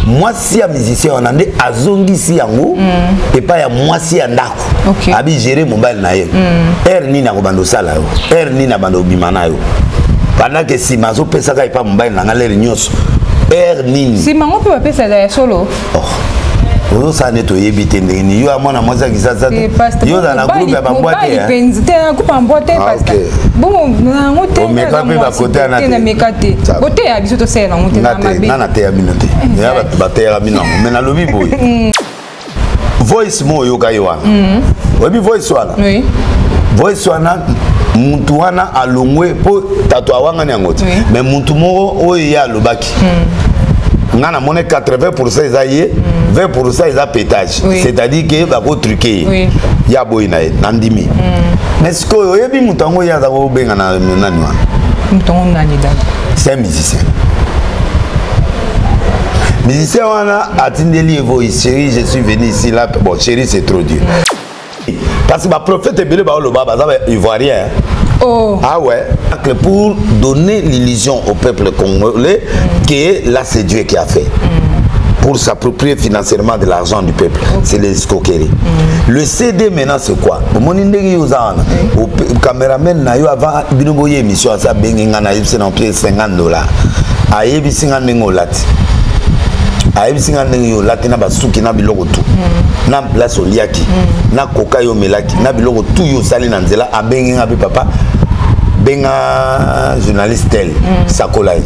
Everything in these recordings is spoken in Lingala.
Moi si ya musicien on ande azongi si yango et pas ya moi si ya ndako. Abi gérer mobile na ye. Ni na bando sala yo. Ni na bando bimana yo. Pendant que si mazo pesa ka pas mobile na ngale nyos. Ni. Si mango peut pesa la solo. Ozo sa neto yebite ndeni yo amona moza kisasa yo dans la groupe ya bamboite ya penzite na coupe en boîte parce que bon na ngote mais pas pe ba côté na mekate côté ya biso to sela ngote na mabe na te ya binote ya ba te ya bino mais na lobi boy voice mo yo kaiwa obi voice wana oui voice wana muntu wana alongwe po tato awanga ni ngote mais muntu mo oyo ya lobaki ngana mone 80% isaye 20% isa pétage c'est-à-dire que va ko truquer ya boyina nandimi mais ce que oyebi mutango ya za ko benga na nani wana mutango nani da c'est musicien wana atindeli voice chérie je suis venu ici là bon chérie c'est trop dur parce que ma prophète belé ba loba ba ivoirien. Oh. Ah ouais. Pour donner l'illusion au peuple congolais que là c'est Dieu qui a fait. Pour s'approprier financièrement de l'argent du peuple. C'est l'escroquerie. Le CD maintenant c'est quoi? Mon indégi uzana. Au caméraman na yo avant binoboye émission ça benga na yipse na prix $50. Ayebi 50 ngolati. Ayebi 50 ngolati na basuki na biloko tout. Na place oliaki. Na koka yo melaki. Na biloko tout yo sali na nzela abenga be papa. Benga journaliste tel sakolai.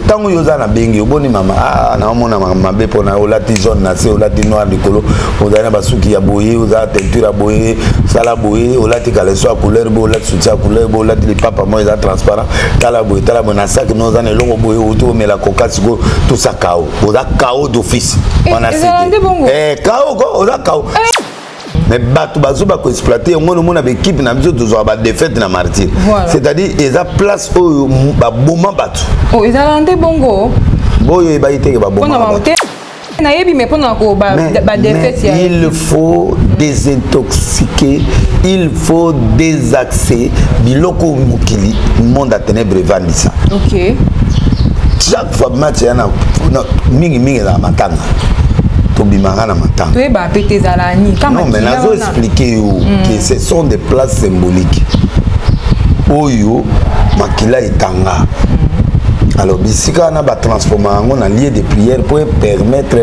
Tango yoza na bengi oboni mama na mona mama be pona olati jaune na se olati noir de colo ozana basuki ya boye oza teinture boye sala boye olati kaleso couleur bo olati soutien couleur bo olati les papa moi za transparent tala boye na sac no za ne longo boye auto mais la coca siko tout ça kao oza kao d'office on a c'est kao ko oza kao. Mais bato bazoba ko exploiter ngono mona be équipe na biso toujours ba défaite na martyr c'est-à-dire ils a place au ba boma bato ils a ndé bongo boyo ba ité ba boma na yebi mais pendant ko ba défaite il faut désintoxiquer il faut désaxer biloko mokili monde à ténèbres vandisa. OK chaque fois match yana mingi la matanga non, mais nous avons expliqué que ce sont des places symboliques. Oyo, Makila et Tanga. Alors, Bissika n'a pas transformé en lieu de prière pour permettre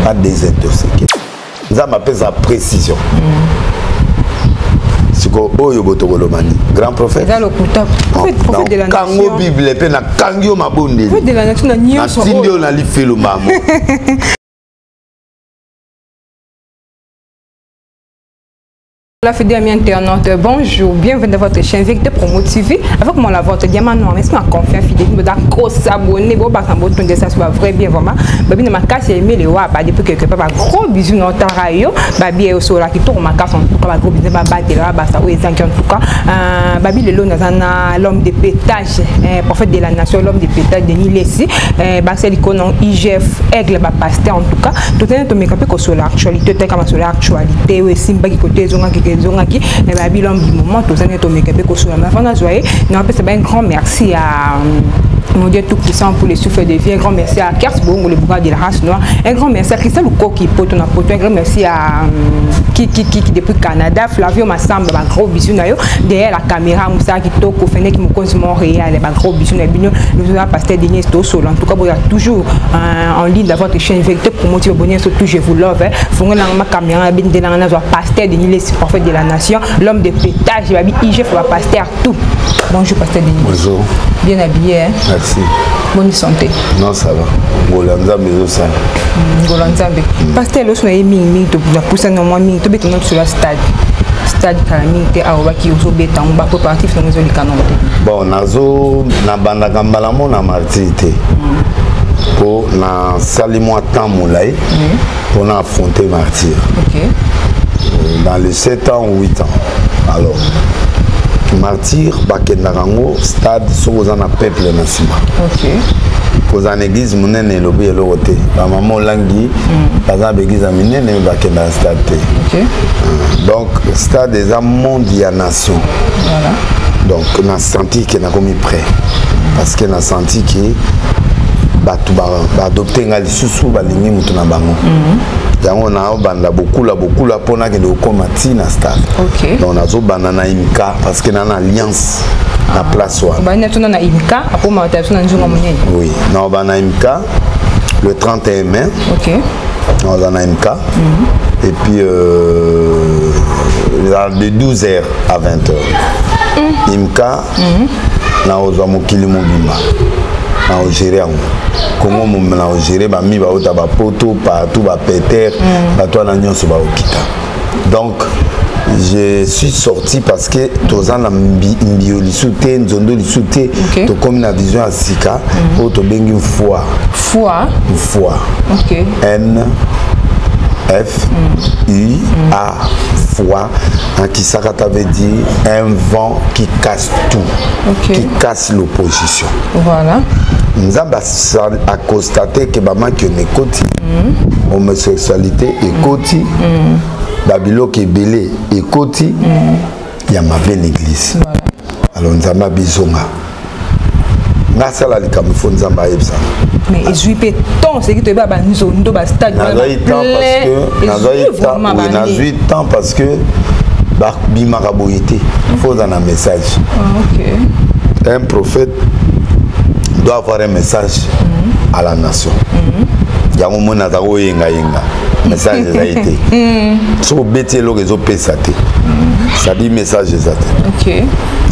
à désintoxiquer. Nous avons appelé ça précision. C'est quoi Oyo Botogolomani, grand prophète. C'est le prophète de la nation. Kango Bible, pe na Kangyo Mabonde. Prophète de la nation, na Nyon. Tindio na li felo mamo. La fidèle internaute, bonjour, bienvenue dans votre chaîne Vérité Promo TV. Avec moi la vôtre diamant noir, mais c'est ma confiance fidèle, me da gros s'abonner, bon bah quand vous tournez ça soit vrai bien vraiment. Babi ne m'a cassé aimer les wa, bah depuis quelque part gros bisous dans ta rayo, babi est au sol là qui tourne ma casse en tout cas gros bisous bah battre là bah ça oui en tout cas. Babi le lot dans l'homme de pétage, prophète de la nation, l'homme de pétage de Nilesi, bah c'est l'icône IGF aigle bah pasteur en tout cas. Tout est tout mais quand peu sur l'actualité, t'es comme sur l'actualité, oui simba qui côté zonga qui zongaki et bah bilan du moment tout ça n'est tombé quelque peu sur la fin joyeux non c'est un grand merci à mon Dieu tout puissant pour les souffles de vie un grand merci à Kersbong le bras de la race noire un grand merci à Christelle Luko qui porte un grand merci à qui depuis Canada Flavio Massamba un gros bisou derrière la caméra Moussa qui toque au fenêtre qui me cause Montréal un gros bisou nous avons pasteur Denis Stossol en tout cas vous êtes toujours en ligne dans votre chaîne Vérité Promo TV abonnez surtout je vous love faut que ma caméra bien de la pasteur Denis les prophète de la nation l'homme de pétage IGF va pasteur tout bonjour pasteur Denis bonjour bien habillé hein? Merci. Bonne santé. Non, ça va. Golanza mais ça. Golanza be. Pasteur lorsque on ming to la pousse non moi ming to be sur la stade. Stade Kalaming te awaki ozo beta on ba coopératif dans les canons. Bon, nazo na banda kambala mo na martité. Pour na salimo temps moulay. On a affronté martyr. OK. Dans les 7 ans ou 8 ans. Alors martyr bakendarango stade sozana peuple nassima. OK. Pour une église monene lobi elote ba maman langi baza église minene bakenda stade. OK. Donc stade des mondial nation. Voilà. Donc on a senti qu'il a commis prêt parce qu'on a senti que batu ba adopter nga lisusu balingi mutu na bango yango na banda beaucoup la pona que le comatina star donc on a zo banana imka parce que na alliance na place wa bana tuna na imka apo ma tatu na njunga munene oui na bana imka le 31 mai on a imka et puis de 12h à 20h imka na ozo mokili mobimba na gérer comment mon na gérer ba mi ba ota ba poto partout ba peter ba toi na nyonso ba okita donc je suis sorti parce que tozan na mbio lisute nzondo lisute to comme na vision à sika o to bengi foi N F U A foi en qui ça veut dire un vent qui casse tout qui casse l'opposition voilà Nzamba a constaté que maman qui est côté homosexualité et côté babilo qui est belé et côté il y a ma belle église alors Nzamba bizonga nasa la likamifo Nzamba yebsa mais et suis péton c'est que tu vas nzondo ba stade nazoi temps parce que ba bimaka boyete faut dans un message un prophète doit avoir un message à la nation. Yango mona zako yenga message a été. So beti lo rezo pesate. Ça dit message ezate. OK.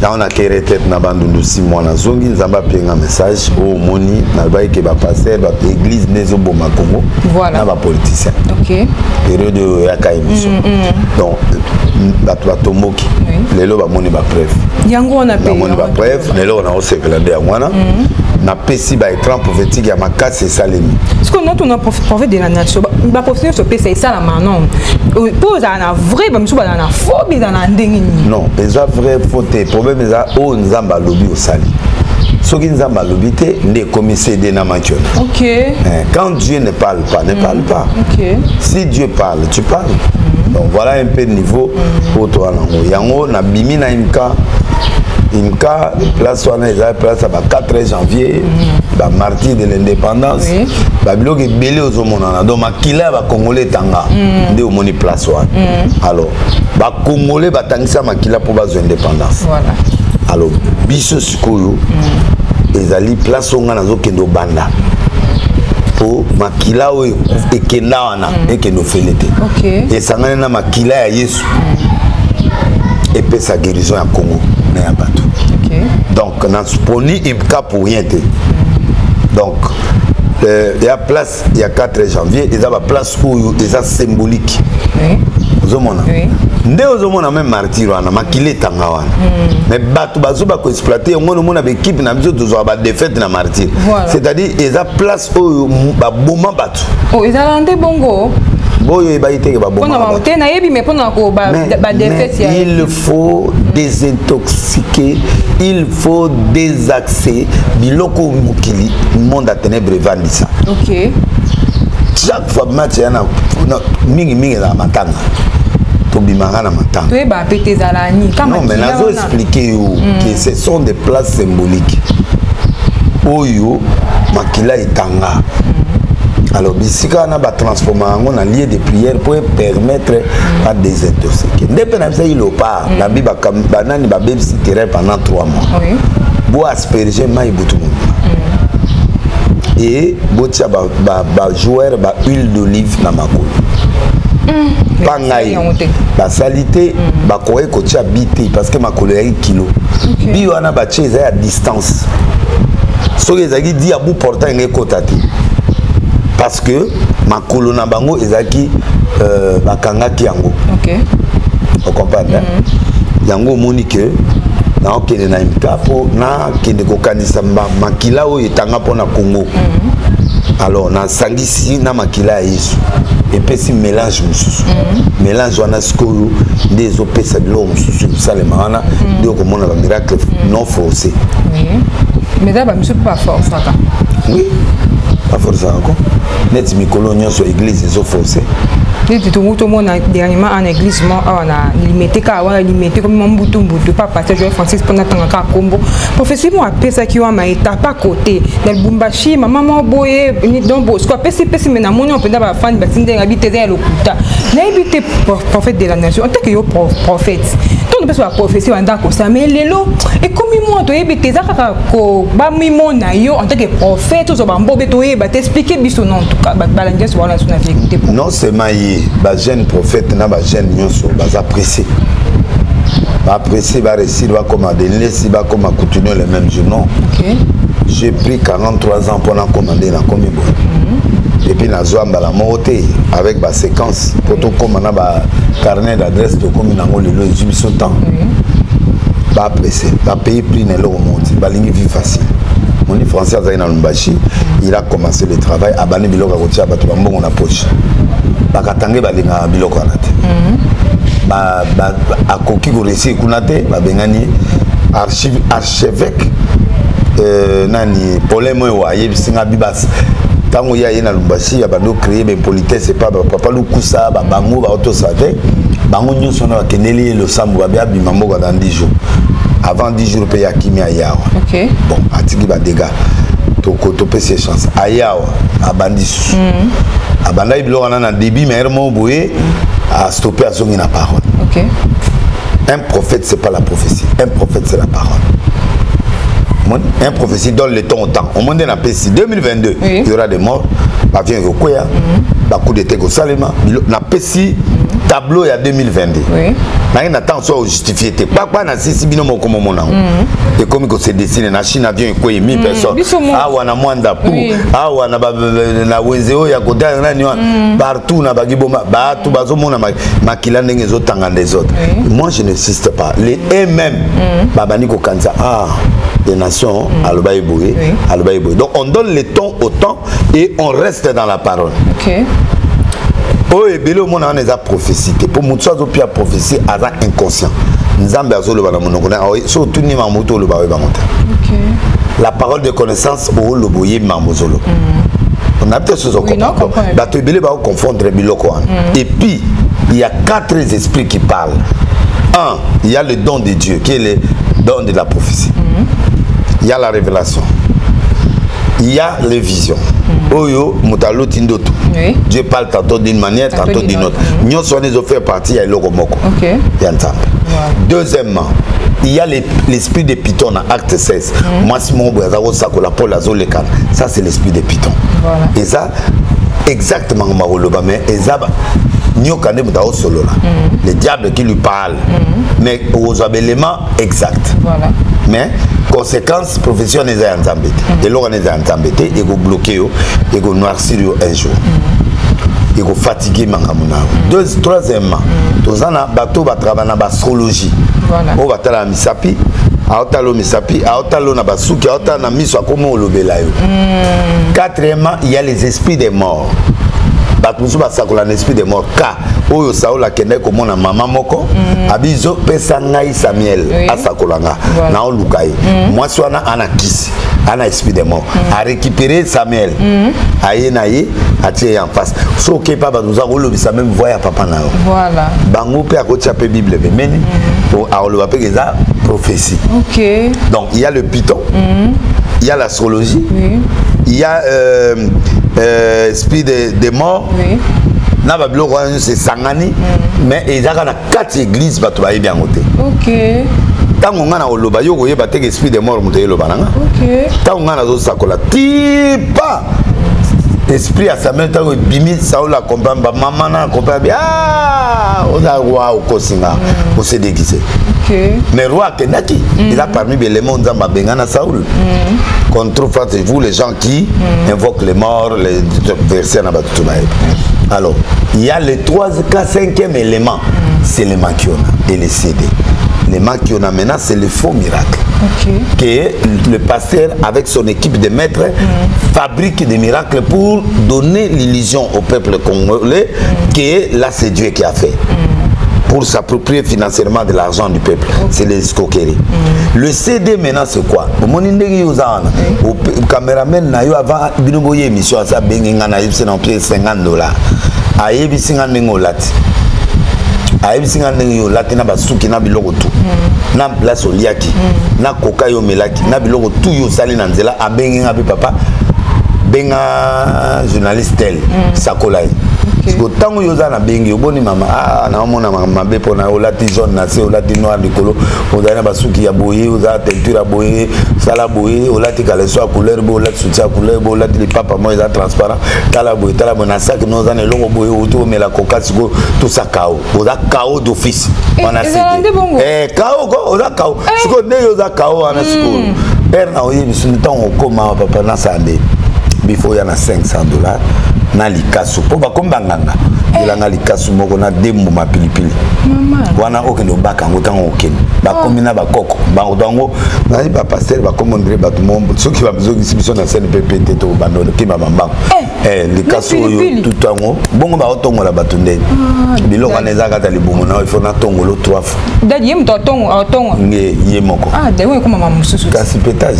Là on a créé tête na bandundu 6 mois na zongi nzamba penga message au moni na ba ke ba pasteur ba église nezo boma Congo. Voilà. Na ba politicien. OK. Période ya kaimiso. Donc ba tomoki. Lelo ba moni ba preuve. Yango on a payé. Ba moni ba preuve, lelo on a osekelande ngwana. Na pesi ba écran prophétique ya makasi salemi. Parce que nous on a prophète de la nature. Ba prophète se pesa ça la manon. Pose na vrai ba musu ba na faux bi na ndengi. Non, eza vrai faute. Problème eza o nzamba lobi o sali. Soki nzamba lobi te ne commissaire de na mature. OK. Quand Dieu ne parle pas, ne parle pas. OK. Si Dieu parle, tu parles. Donc voilà un peu le niveau pour toi nango. Yango na bimi na imka place wana eza place ba 4 janvier ba martyr de l'indépendance ba biloke belé ozomona donc makila ba congolais tanga nde omoni place wana alors ba congolais batangisa makila pour bazo indépendance voilà alors biso sikoyo ezali place onga nazo kendo banda po makila oyo ekenda wana ekendo felete esangana na makila ya Yesu et puis sa guérison à Congo na ya bato. Donc na sponi imka pour rien te. Donc il y a place il y a 4 janvier il y a la place où il est symbolique. Ozomona. Nde ozomona même martyr wana makile tanga wana. Mais bato bazo ba ko exploiter ngono mona be équipe na biso tozo ba défaite na martyr. C'est-à-dire il y a place où ba boma bato. Oh ils allent bongo. Il faut désintoxiquer, il faut désaxer. Biloko mukili, monde à ténèbres vandisa. OK. Chaque fois match yana mingi la matanga. Tobimanga na matanga. Tu es ba pété zalani. Non mais nazo expliquer que ce sont des places symboliques. Oyo makila itanga. Alors, bisika na ba transformer en un lieu de prière pour permettre à désintoxiquer. Dépendant ça il opère. La Bible banani ba bébé terrain pendant 3 mois. Oui. Bo asperger mai butu. Et botia ba joueur ba huile d'olive na makolo. Pangai. La salité ba koye ko tia bité parce que makolo ya kilo. Bi wana ba cheza à distance. So ezaki di abu portant nge kotati. Parce que ma colonna bango ezaki bakangaki yango. OK. Vous comprenez? Yango monique na okene na imkapo na kende kokanisa makila o etanga pona Congo. Alors na sangisi na makila ya Yesu. Et puis si mélange mususu. Mélange wana skolo des opesa bilo mususu salema wana ndio komona ba miracle non forcé. Oui. Mais ça ba mususu pas force ça. Oui, pas forcément encore. Net mikolo nyonso église ils ont forcé. Tout le monde dernièrement en église, on a limité comme mon bouton pas passer jouer Francis pendant tant que combo. Professeur moi pesa qui wa maïta pas côté dans le bumbashi maman boye ni don bo quoi pesi mais na moni on peut pas fan batinde habiter dans le kuta. Na habiter prophète de la nation en tant que prophète. Tout ne peut pas prophétie en d'accord ça mais lelo et comme moi to habiter ça ko ba mi mona yo en tant que prophète to ba mbobe to ba t'expliquer biso non en tout cas ba balancer sur la vérité. Non c'est maïe. Ba jeune prophète na ba jeune nyonso ba apprécier ba réussir ba commander laisser ba comme continuer les mêmes jours non. OK. J'ai pris 43 ans pour commander na comme bon. Et puis na zoa mbala moté avec ba séquence pour tout comme na ba carnet d'adresse de comme na ngolo le jubiso temps. Ba apprécier ba payer prix na lo monte ba lingi vie facile. Mon français Zaina Lumbashi, il a commencé le travail à Bani Biloko Rotia Batu Bambon na poche. Bakatange balinga biloko anate ba akoki ko réussir kunate ba bengani archevêque nani problème wa yebisinga bibas tango ya yena Lumbashi ya bando créer ben politesse c'est pas papa lukusa ba bango ba auto save bango nyonso na keneli le sambu ba bia bimambo dans 10 jours avant 10 jours pe ya kimia yawa. OK. Bon atiki ba dégâts to pese chance ayawa abandi abanda ibilo na débit mais hermo boye a stopper à son na parole. OK. Un prophète c'est pas la prophétie, un prophète c'est la parole. Un prophétie donne le temps au temps. Au monde na pesi 2022 il y aura des morts, ba vient koya, ba coup de tête au Salema, na pesi tableau il y a 2022. Oui. Na attend soit justifié pas na sisi bino moko momona. Et comme que se dessine na Chine avion ko 1000 personnes. Ah wana mwanda pou. Ah wana na wenzeo ya kota nani partout na bagiboma ba tout bazomona makila ndenge zotanga des autres. Moi je n'insiste pas. Les eux-mêmes babani ko kanza des nations alobaïboé alobaïboé. Donc on donne le temps au temps et on reste dans la parole. OK. Oh et belo mon on a prophétie pour mutuazo pia prophétie à inconscient nzambe azolo bana monokona surtout ni mamuto lo bawe bamonta. OK. La parole de connaissance au loboye mamozolo. On a peut-être ce qu'on comprend. Bah tu bele ba confondre biloko. Et puis il y a 4 esprits qui parlent. Un, il y a le don de Dieu qui est le don de la prophétie. Il y a la révélation. Il y a les visions. Oyo mutalo tindoto. Dieu parle tantôt d'une manière, tantôt d'une autre. Nous sommes fait partie à l'Oromoko. OK. Deuxièmement, il y a l'esprit de Python en acte 16. Moi si mon boazaro sakola Paul azolekan. Ça c'est l'esprit de Python. Voilà. Et ça exactement maroloba mais ezaba nyokane mutao solo là. Le diable qui lui parle. Mais aux éléments exacts. Voilà. Mais conséquence professionnelle des embêtés et l'organisation des embêtés et go bloquer et go noircir un jour et go fatiguer mangamuna. Troisièmement tous en bateau va travailler dans l'astrologie. Voilà. On va tala misapi aotalo misapi aotalo na basuki aotalo na miso akomo olobela yo. Quatrièmement il y a les esprits des morts. Batmusu basakola l'esprit des morts ka oyo saola kende komona mama moko abizo pesa ngai Samuel asakolanga na olukai moi swana ana kisi ana esprit des morts a récupérer Samuel aye na ye atie en face so ke pa bazuza kolobisa même voya papa na yo voilà bango pe akotia pe bible bemeni pour aoloba pe eza prophétie. OK. Donc il y a le Python, il y a l'astrologie, il y a esprit des morts. Na babilo c'est sangani mais ezaka na 4 églises bato ba bien côté. OK. Tango ngana oloba yo koyeba te esprit des morts muto yelo bananga. OK. Tango ngana zo sakola tipa esprit à sa main tango bimi saola comprendre ba maman na comprendre oza roi au kosinga au se déguiser. OK. Mais roi kenaki il a parmi les éléments nzamba bengana Saoul. Contre vous les gens qui invoquent les morts les versets na batu ba. Alors, il y a le 5e élément, c'est le makiona et le CD. Le makiona maintenant, c'est le faux miracle. Okay. Que le pasteur, avec son équipe de maîtres, fabrique des miracles pour donner l'illusion au peuple congolais que là, c'est Dieu qui a fait. pour s'approprier financièrement de l'argent du peuple. C'est l'escroquerie. Le CD maintenant c'est quoi? Mon indégi aux ânes, au caméraman n'a eu avant une émission à sa benginga na yipse na pied $50. A yebi 50 ngolati. A yebi 50 ngolati na basuki na biloko tout. Na place oliaki, na koka yo melaki, na biloko tout yo sali na nzela a benginga bi papa. Benga journaliste tel sakolai. Parce que tant que vous avez bengi, vous avez maman, ah, na mona mabe pour na olati jaune na se olati noir de colo, vous avez basuki ya boye, vous avez teinture ya boye, sala boye, olati kaleso couleur bo, olati soutien couleur bo, olati les papa moi ils transparent, tala boye na sac nous avons longo boye autour mais la coca siko tout ça cao, vous avez cao d'office. On a cédé. Cao quoi, vous avez cao. Siko ne vous avez cao on a siko. Père na oye bisu temps on comment papa na sande. Before yana $500 na likasu po bakombanganga ila na likasu moko na dembo mapilipili mama wana okendo baka ngotango okendo bakomina bakoko bangotango na ba pasteur bakomondre batu mombo soki ba besoin exhibition na scène PPT to bandolo ki mama likasu yo tutango bongo ba otongo la batu ndeni biloko anezaka ta libumu na ifo na tongo lo 3 fois dadi yem to tongo nge yemoko dewe ko mama mususu kasi pétage.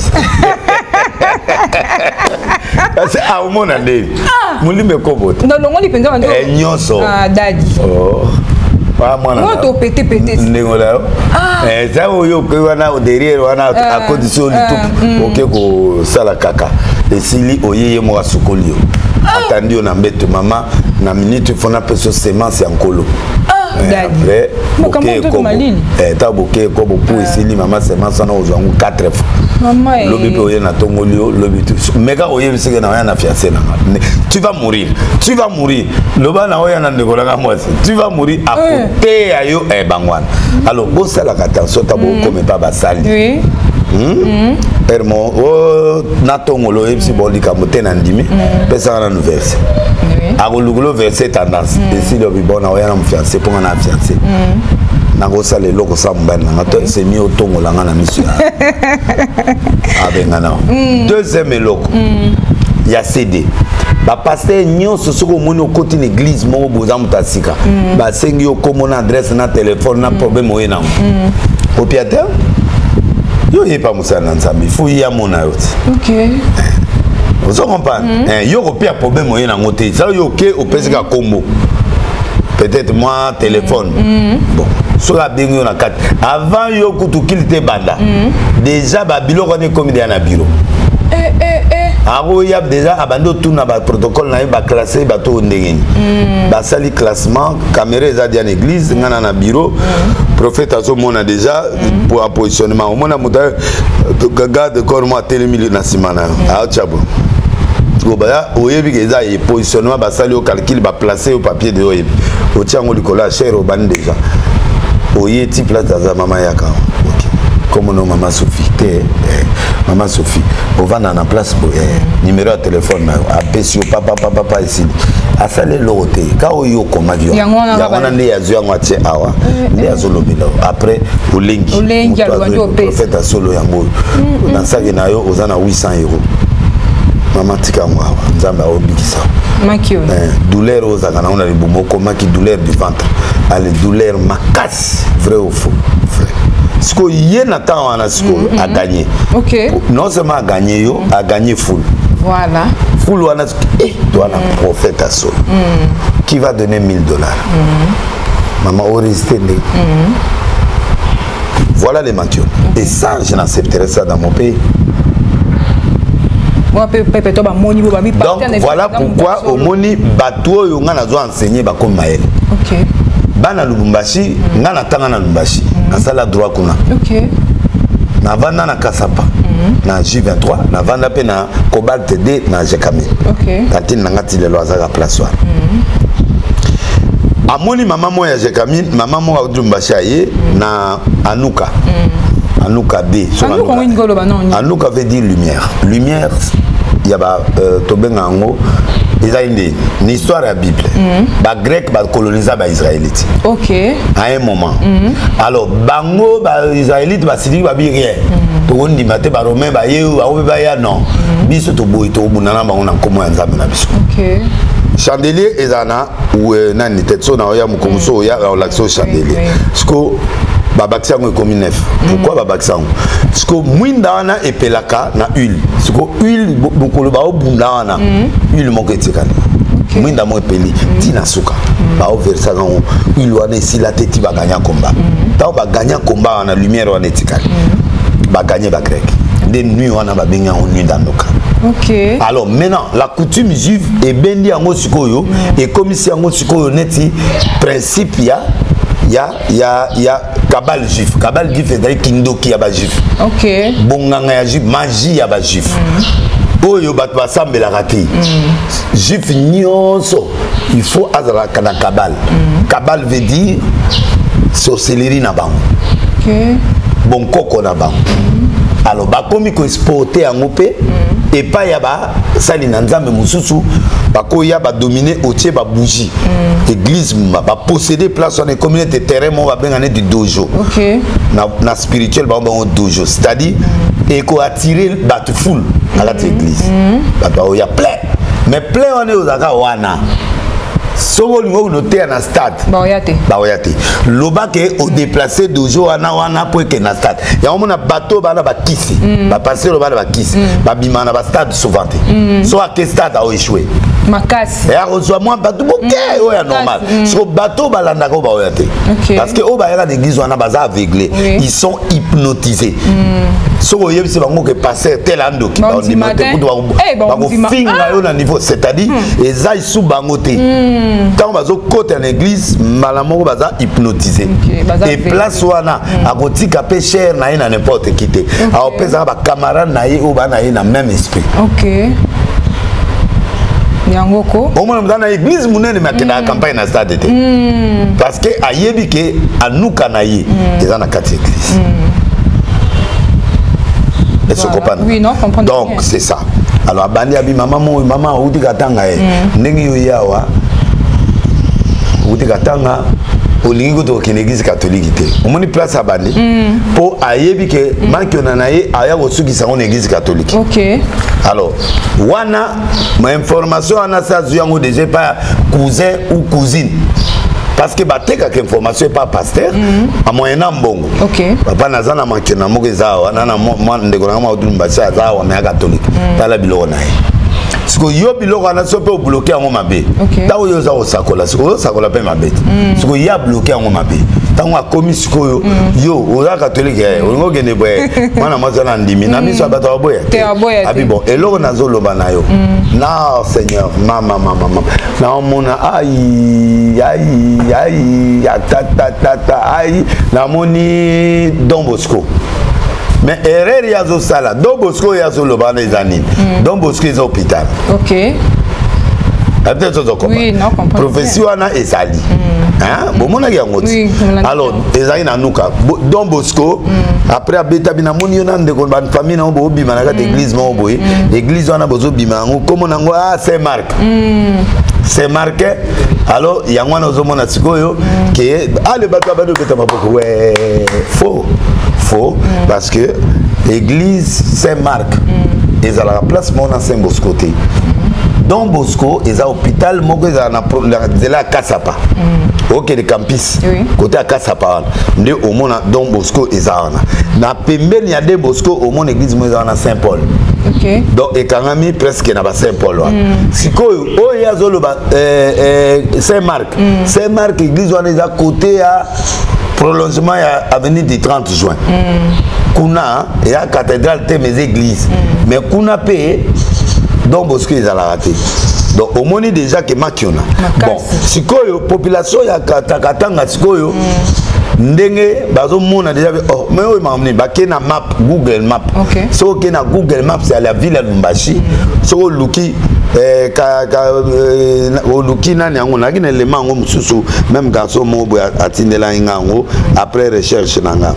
C'est à mon année. Mouli me kobote. Non, non, on y pense pas. Nyonso. Ah, daddy. Oh. Pas moi là. Moi, tu pété. N'engola. Ça oyo que wana derrière wana à condition du tout. Ok ko sala kaka. Et sili oyeye mo sukolio. Attendu on embête maman na minute fona peso semence en colo. Après, t'as bouquet comme pour essayer maman semence na ozangu 4 fois. Maman lobi pe na tongolio lobi tout. Mais quand oye c'est que na ya na fiancé na. Tu vas mourir. Loba na oya na ndekolanga mwasi. Tu vas mourir à côté ayo bangwana. Alors bon ça la attention t'as beau comme pas basali. Oui. Permo o na tongolo epsi bolika motena ndimi pesa na nouvelle. Agolugulo verset tendance et si le bon na oya na fiancé pour na fiancé. Na go sale loko sambana na to c'est mi otongo la na mission. Abenga na. Deuxième loko. Ya CD. Ba pasteur nyonso soko moni okoti na église mo boza mutasika. Ba sengi yo komo na adresse na téléphone na problème oyena. Copiateur yo yé pas musana nzambi fu ya mona yote. OK. Vous comprenez? Yo copie a problème moyen na ngote. Ça yo OK au pesika combo. Peut-être moi téléphone. Bon, sur la bingo na 4. Avant yo kutu kilite banda. Déjà ba biloko ne comme na bureau. Aro y a déjà abandonné tout na ba protocole na ba classé ba to ndengeni. Ba sali classement, caméra za dia église ngana na bureau. Prophète azo mona déjà pour un positionnement. Au mona muta garde corps moi télémili na simana. A chabo. Gobaya oyebi ke za positionnement ba sali au calcul ba placer au papier de oyebi. O tiango likola cher au ban déjà. Oye ti place za mama yaka. Comme non maman Sophie maman Sophie on va dans la place numéro de téléphone appelle papa ici à saler l'autre quand yo comme avion ya wana ne yazo ya ngwatie awa ne yazo lobilo après olengi fait à solo yango dans ça que na yo ozana 800 €. Maman tika ngwa nzamba obikisa makio douleur ozaka na ona libumo comme qui douleur du ventre allez douleur makasi vrai ou faux vrai. Ce que yé Nathan a gagné. Ok. Non seulement a gagné, a gagné full. Voilà. Full wana toi la prophète à sol. Qui va donner $1000. Maman au resté. Voilà les mentions. Et ça, je n'accepterai ça dans mon pays. Donc voilà pourquoi au moni bateau yonga nazo enseigner ba comme Maël. Ok. Bana Lubumbashi, ngana tanga na Lubumbashi. Na sala droit kuna. OK. Na vanda na Kasapa. Na J23, na vanda pe na Cobalt D na Jekami. OK. Tantine ngati le loaza place wa. Amoni mama mo ya Jekami, mama mo ya Lubumbashi aye na Anuka. Anuka B. Anuka veut dire lumière. Lumière, il y a tobenga ngo. Ils ont une histoire à la Bible. Les Grecs ont colonisé les Israélites. Ok. À un moment. Alors, bango, les Israélites, ils ont dit rien. Tout le monde dit que les Romains, non. Biso to boy to bunana ba ona komo ya nzambe na biso. OK. chandelier ezana ou nani tetso na oya mukomuso ya relaxo chandelier sko babakisa ngo comme neuf pourquoi babakisa ngo sko mwinda wana epelaka na huile sko huile bokolo ba obunda wana huile moko etikana mwinda mo epeli tina suka ba oversa ngo huile wana esila teti ba gagner combat ta ba gagner combat wana lumière wana etikana ba gagner ba grec des nuits wana ba benga on nuit d'andoka. OK. Alors maintenant la coutume juive et bendi yango sikoyo et comme si yango sikoyo neti principe ya kabal juif. Kabal juif est kindoki ya ba juif. OK. Bonganga ya juif, magie ya ba juif. Oyo bat basambela rati. Juif nyonso, il faut azala kana kabal. Kabal veut dire sorcellerie na bango. OK. Bon koko na bango. Alors bakomi ko exporter en opé et pas ya ba sali na nzambe mususu bako ya ba dominer otie ba bougie église ba posséder place on est communauté terrain mo ba bengane du dojo. OK. Na spirituel ba on dojo, c'est-à-dire et ko attirer ba foule à la église. Ba ya plein mais plein on est aux aka wana. Sobo lingo noter na stade baoyate loba ke au déplacer dojo wana pour que na stade ya omona bateau bana ba kisi ba passer bana ba kisi ba bimana ba stade souvent so à quel stade a échoué makasi et a reçoit moi bateau boké o ya normal so bateau balanda ko baoyate parce que o ba ya l'église wana baza aveuglé ils sont hypnotisés so o yebisi bango que passer tel ando ki ba ondimate kudu ba ko finga yo na niveau c'est-à-dire eza isu bango te quand bazo côté en église malamoko baza hypnotisé et place wana akotika pe cher na ina n'importe qui te a pesa ba camarade na ye o ba na ye na même esprit. OK. Yangoko au moins dans l'église munene makena campagne na stade te parce que ayebi ke anuka na ye eza na kati église. Est-ce qu'on comprend? Oui, non, comprendre. Donc c'est ça. Alors bandi abi maman ou dikatanga ndenge yo yawa Katanga olingi ko to l'église catholique te omoni place à bandi pour ayebi ke mankiona na ye aya kosuki sango na église catholique. OK. Alors wana ma information ana sa zuyango déjà pas cousin ou cousine parce que bateka que information pas pasteur à moyena mbongo. OK. Papa nazana mankena moko za wana na ndeko na ma odumba sa za wa na catholique tala biloko na ye. Parce que yo biloko ana so pe bloquer en mabe ta yo za osakola siko sakola pe mabe parce que ya bloquer en mabe tango akomi siko yo oza catholique o ngene boye mwana mazana ndimi na biso abato boye abi bon eloko nazo loba na yo na Seigneur mama na mona ai ta ai na moni Don Bosco. Mais erreur yazo sala Don Bosco yazo loba na ezani Don Bosco est hôpital. OK. Oui, non, prophétie wana ezali hein bon mona yango alors ezali na nuka Don Bosco après abeta bina moni yo na ndeko ba famille na bo bima na kati église mo boye église wana bozo bima ngo comme nango Saint-Marc Saint-Marc alors yango na zo mona sikoyo ke ale bato ba do beta maboko ouais faux parce que l'église Saint-Marc est à la place mon Saint Bosco. Don Bosco est à l'hôpital moko est à la Kasapa. OK le campus côté à Kasapa. Ndé au monde Don Bosco est à na pembeni ya de Bosco au monde église mo na Saint-Paul. OK. Donc et quand même presque na ba Saint-Paul wa. Sikoyo o ya zolo ba Saint-Marc. Saint-Marc église wana est à côté à prolongement à avenue du 30 juin. Kuna et à cathédrale te mes églises. Mais kuna pe Don Bosco ils ala raté. Donc au moins déjà que makiona. Bon, sikoyo population ya katanga sikoyo ndenge bazo mona déjà oh mais oui mamni ba kena map Google Map. So kena Google Map c'est à la ville de Lumbashi. So luki oluki nani yango na kina élément ngo mususu même garçon mo atindela ngango après recherche nanga.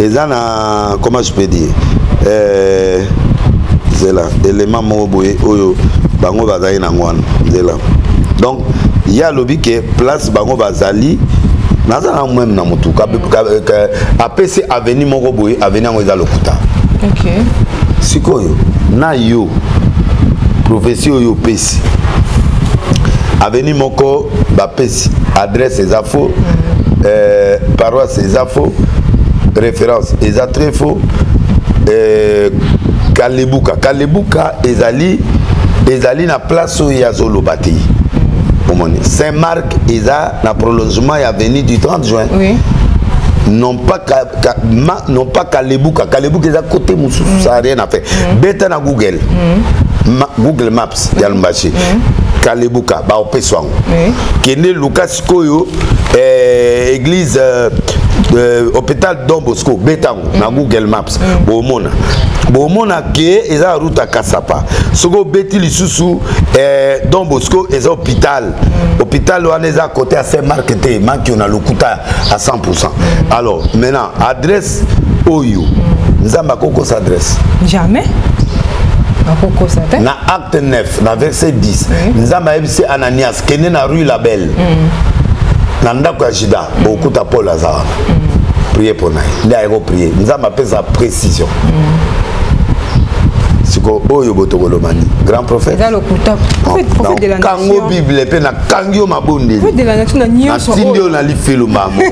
Ezana comment je peux dire c'est là élément mo boye oyo bango bazali na ngwana zela. Donc il y a lobby que place bango bazali nazana même na mutuka APC avenue moko boye avenue ngo za lokuta. OK. Sikoyo na yo prophétie yo pesi Avenue Moko, Bapesi, adresse et infos, paroisse et infos, référence et très faux, Kalebuka. Kalebuka, ezali na place où il y a Zolobati. Saint-Marc, eza na prolongement et avenue du 30 juin. Oui. Non pas Kalebuka. Kalebuka est à côté, ça n'a rien à faire. Bêta na Google. Google Maps, Yalmbachi. Kalebuka, ba opeswang. Kene Lucas Koyo, église, hôpital Don Bosco, Bêta na Google Maps. Bomona ke eza route à Kasapa. Soko beti lisusu Don Bosco eza hôpital. Hôpital on est à côté à Saint-Marc te manki on a lokuta à 100%. Alors maintenant adresse Oyo. Nzamba koko s'adresse. Jamais. Na acte 9, na verset 10. Nzamba ebise Ananias kene na rue La Belle. Na ndako ya Jida, okuta Paul Lazare. Priez pour naï. Il a prié. Nzamba appelle sa précision. Oyo Botogolomani, grand prophète. Prophète de la nation. Kango Bible pe na kangyo mabonde. Prophète de la nation na nyonso. Atindi na li felu mamo.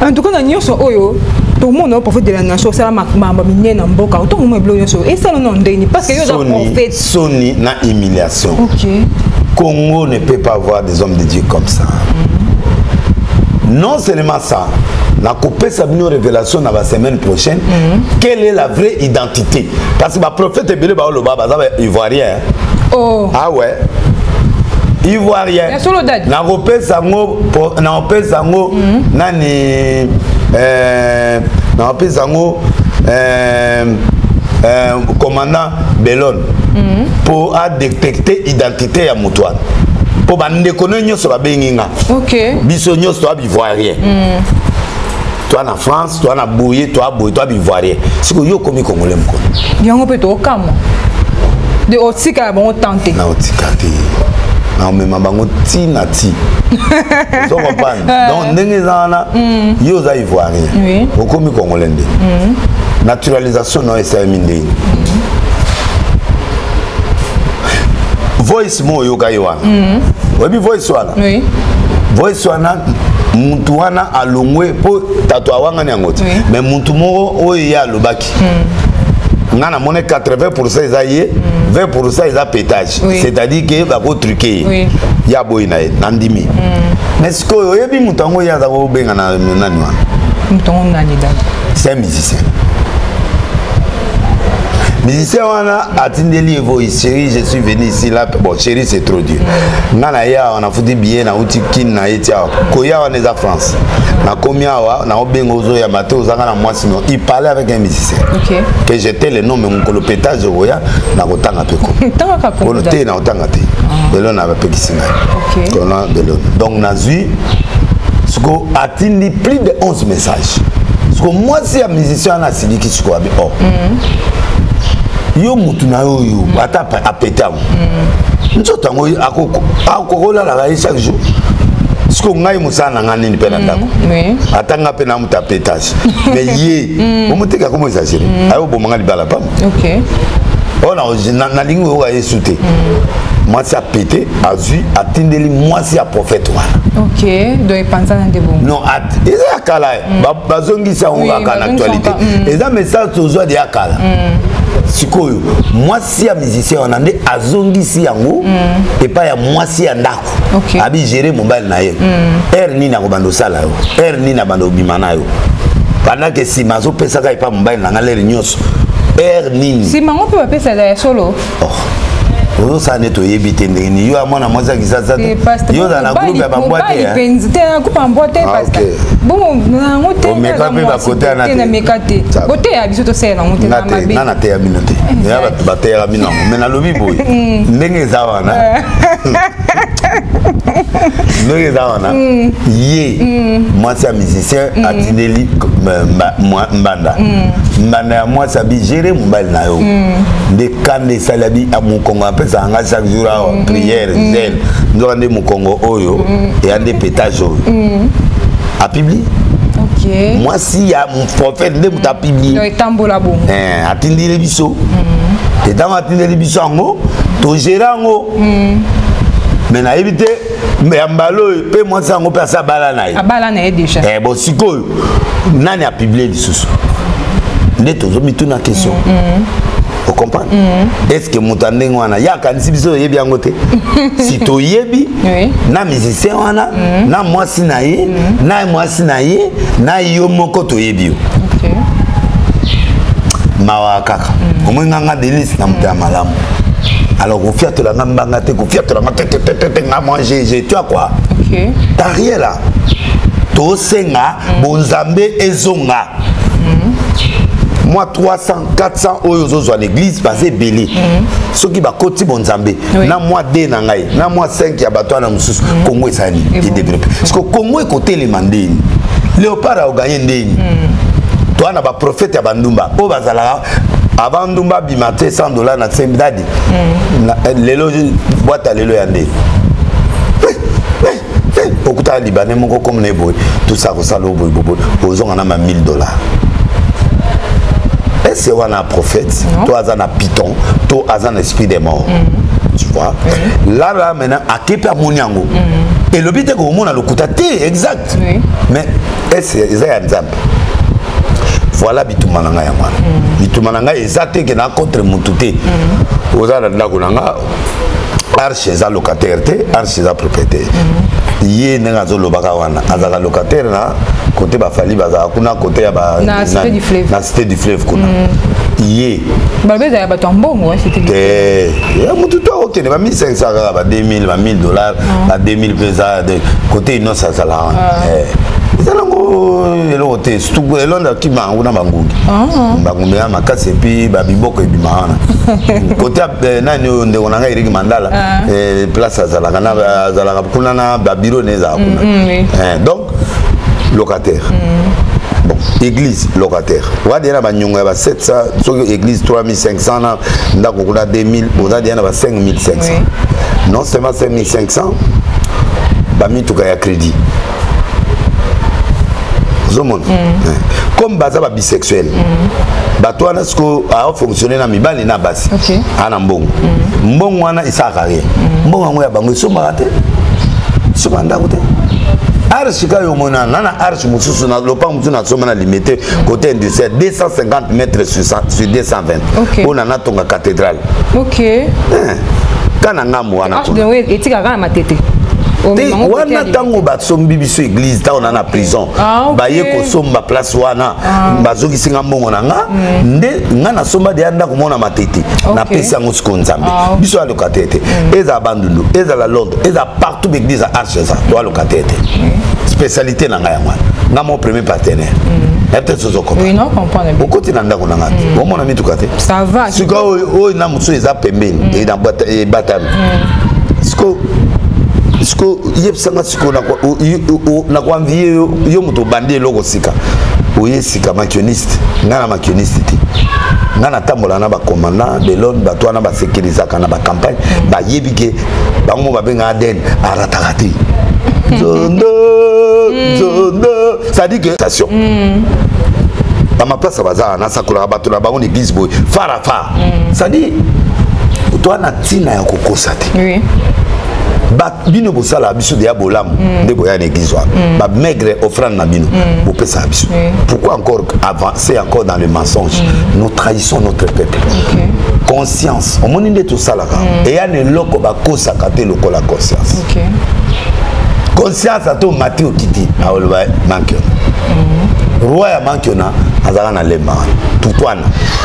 En tout cas na nyonso oyo, tout le monde prophète de la nation, ça m'a miné na mboka. Tout le monde blo nyonso. Et ça non ndeni parce que yo da prophète. Soni na humiliation. OK. Congo ne peut pas avoir des hommes de Dieu comme ça. Non seulement ça, la coupé sa révélation dans la semaine prochaine, quelle est la vraie identité? Parce que le prophète est ivoirien. Oh. Ah ouais. Ivoirien. Na coupé sango, na coupé sango, nani, na coupé sango, commandant Bellon, pour détecter l'identité à Moutouane. Pour bande connaître sur la benginga. OK. Bisogno soit ivoirien. Toi en France, toi en Bouillé, toi Bouillé, toi ivoirien. C'est que yo comme congolais m'ko. Bien on peut au camo. De otika bon tenter. Na otika te. Na me mabango ti na ti. So comprendre. Donc ndenge zana yo za ivoirien. Oui. Au comme congolais ndé. Naturalisation non esa minde. Voice mo yoka yoana. Webi voice wana. Oui. Voice wana muntu wana alongwe po tatu awanga nyangoti. Mais muntu mo oyo ya lobaki. Ngana mone 80% ezaye, 20% eza pétage. C'est-à-dire que va ko truquer. Ya boyina nandimi. Mais ce que oyebi mutango ya za ko benga na nani wana. Mutango nani dad. C'est un musicien. Musicien wana atindeli evo chérie je suis venu ici là bon chérie c'est trop dur ngana ya on a foutu bien na uti na etia koya on est à France na komia wa na obengo zo ya bateau zanga na moi sinon il parlait avec un musicien que j'étais le nom mais mon colopétage oya na kotanga peko tanga ko te na otanga te Bellon na pekisinga kona Bellon donc nazui siko atindi plus de 11 messages siko moi c'est un musicien na siliki siko abi oh yo mutu na yo ata apeta nzoto ngo akokola la chaque jour siko ngai musana ngani ni pena ndako atanga pena muta pétage mais ye omuteka comme exagérer ayo bomanga libala pam OK on a na lingue o ya souté moi c'est à péter a vu atindeli moi c'est à prophète wana OK donc pensa na de bon non eza akala bazongi sa on va en actualité eza message toujours de akala sikoyo moi si ya musicien on ande azongisi yango et pas ya moi si ya ndako abi gérer mobile na ye ni na kobando sala yo ni na bando bimana yo pendant que si mazo pesa ka pas mobile na ngale nyonso nini si mango peut pesa la solo Ozo sa neto yebite ndeni yo amona mwaza kisasa yo dans la groupe ya bamboite ya penzite na coupe en boîte parce bon na ngote na meka ba côté na mekate côté ya biso to sela ngote na mabe na te ya minote ya ba te ya bino mais na lobi boy ndenge za wana ndenge za wana ye moi c'est musicien atineli mbanda mbanda ya moi ça bi gérer mobile na yo de kande salabi a mon Congo ça engage chaque jour à prière zen nous on est mon Congo oyo et un des pétages à publier OK moi si y a mon prophète de muta publier donc tambola bon atindi les biso et dans atindi les biso ngo to gérer ngo mais na évité mais ambalo pe moi ça on peut ça balana déjà bon siko nani a publié lisusu neto zo mituna question vous comprenez est-ce que mutandeng wana ya kanisi biso yebi yango te si to yebi na musicien wana na mwasi na ye na mwasi na ye na yo moko to yebi OK mawa kaka omwenga délice na muta malamu alors vous fiat la ngambanga te vous fiat la ngate nga manger tu as quoi OK t'as rien là to senga bonzambe ezonga moi 300 400 oyo à l'église basé belé ceux qui ba koti bonzambe na moi 2 na ngai na moi 5 ya bato na mususu Congo esani et développer parce que Congo est côté les mandeni Léopard a gagné ndeni toi na ba prophète ya bandumba o bazala avant ndumba bimate $100 na tsembadi lelo boîte à lelo yande okuta libanais moko comme nebo tout ça ko salo bobo ozonga na $1000 est-ce qu'on a un prophète, toi tu as un python, toi tu as un esprit des morts. Tu vois? Là maintenant, à qui peut moniango? Et le but est que on a le coup exact. Mais est-ce que c'est un exemple? Voilà bitumananga ya mwana. Bitumananga ezate que na contre mutute. Ozala ndakunanga arche za locataire te, arche za propriétaire. Yé nenga zo lobaka wana, azaka locataire na côté ba fali baza kuna côté ya ba na cité du fleuve. Na cité du fleuve kuna. Yé. Ba beza ya ba tombongo cité du fleuve. Ya mututo OK, ba 1500 ba 2000, ba $1000, ba 2000 pesa de côté innocent ça là. Zalango elo te stugo elonda ki manguna bangungi. Bangungi ya makase pi ba biboko ebimana. Côté nani ndeko nanga iriki mandala place azalaka na azalaka kuna na ba bureau neza kuna. Donc locataire. Bon, église locataire. Wa dira ba nyonga ba 700, so église 3500 na ndako kuna 2000, oza dira ba 5500. Non seulement 5500 ba mituka ya crédit. Comme baza ba bisexuel bato wana sko a fonctionner na mibali na basi ana mbongo mbongo wana isaka rien mbongo ngo ya bango somba te somba ndako te arche ka yo mona nana arche mususu na lopa mususu na somba na limité côté industriel 250 mètres sur 220 on a tonga cathédrale OK kana ngamu wana arche de oui etika kana matete wana tango basombi biso église ta on a na prison baye ko somba place wana bazoki singa mbongo nanga nde nga na somba de anda ko mona matete na pesa ngo siko nzambe biso alo katete eza bandundu eza la Londres eza partout l'église à arche ça doit lo katete spécialité nanga ya mwana nga mon premier partenaire peut-être sozo comprendre oui non comprendre bien beaucoup nanda ko nanga o mona mi tukate ça va siko o na mutso eza pembeni et na batami siko siko yebsanga siko na kwa mvie yo muto bandi eloko sika oye sika makioniste ngana makioniste ti ngana tambola na ba commandant de l'ordre bato na ba sécurisaka na ba campagne ba yebike bango ba benga aden aratakati zondo ça dit que station dans ma place baza na sakola bato na bango l'église boy farafa ça dit toi na tina ya kokosa te oui bino bosala biso de abolam de boya l'église ba maigre offrande na bino bo pesa biso pourquoi encore avancer encore dans le mensonge nous trahissons notre peuple conscience au monde de tout ça là et ya ne loko ba kosa kate loko la conscience conscience ato mati okiti awolba manque roi ya mankiona azala na lema tutwana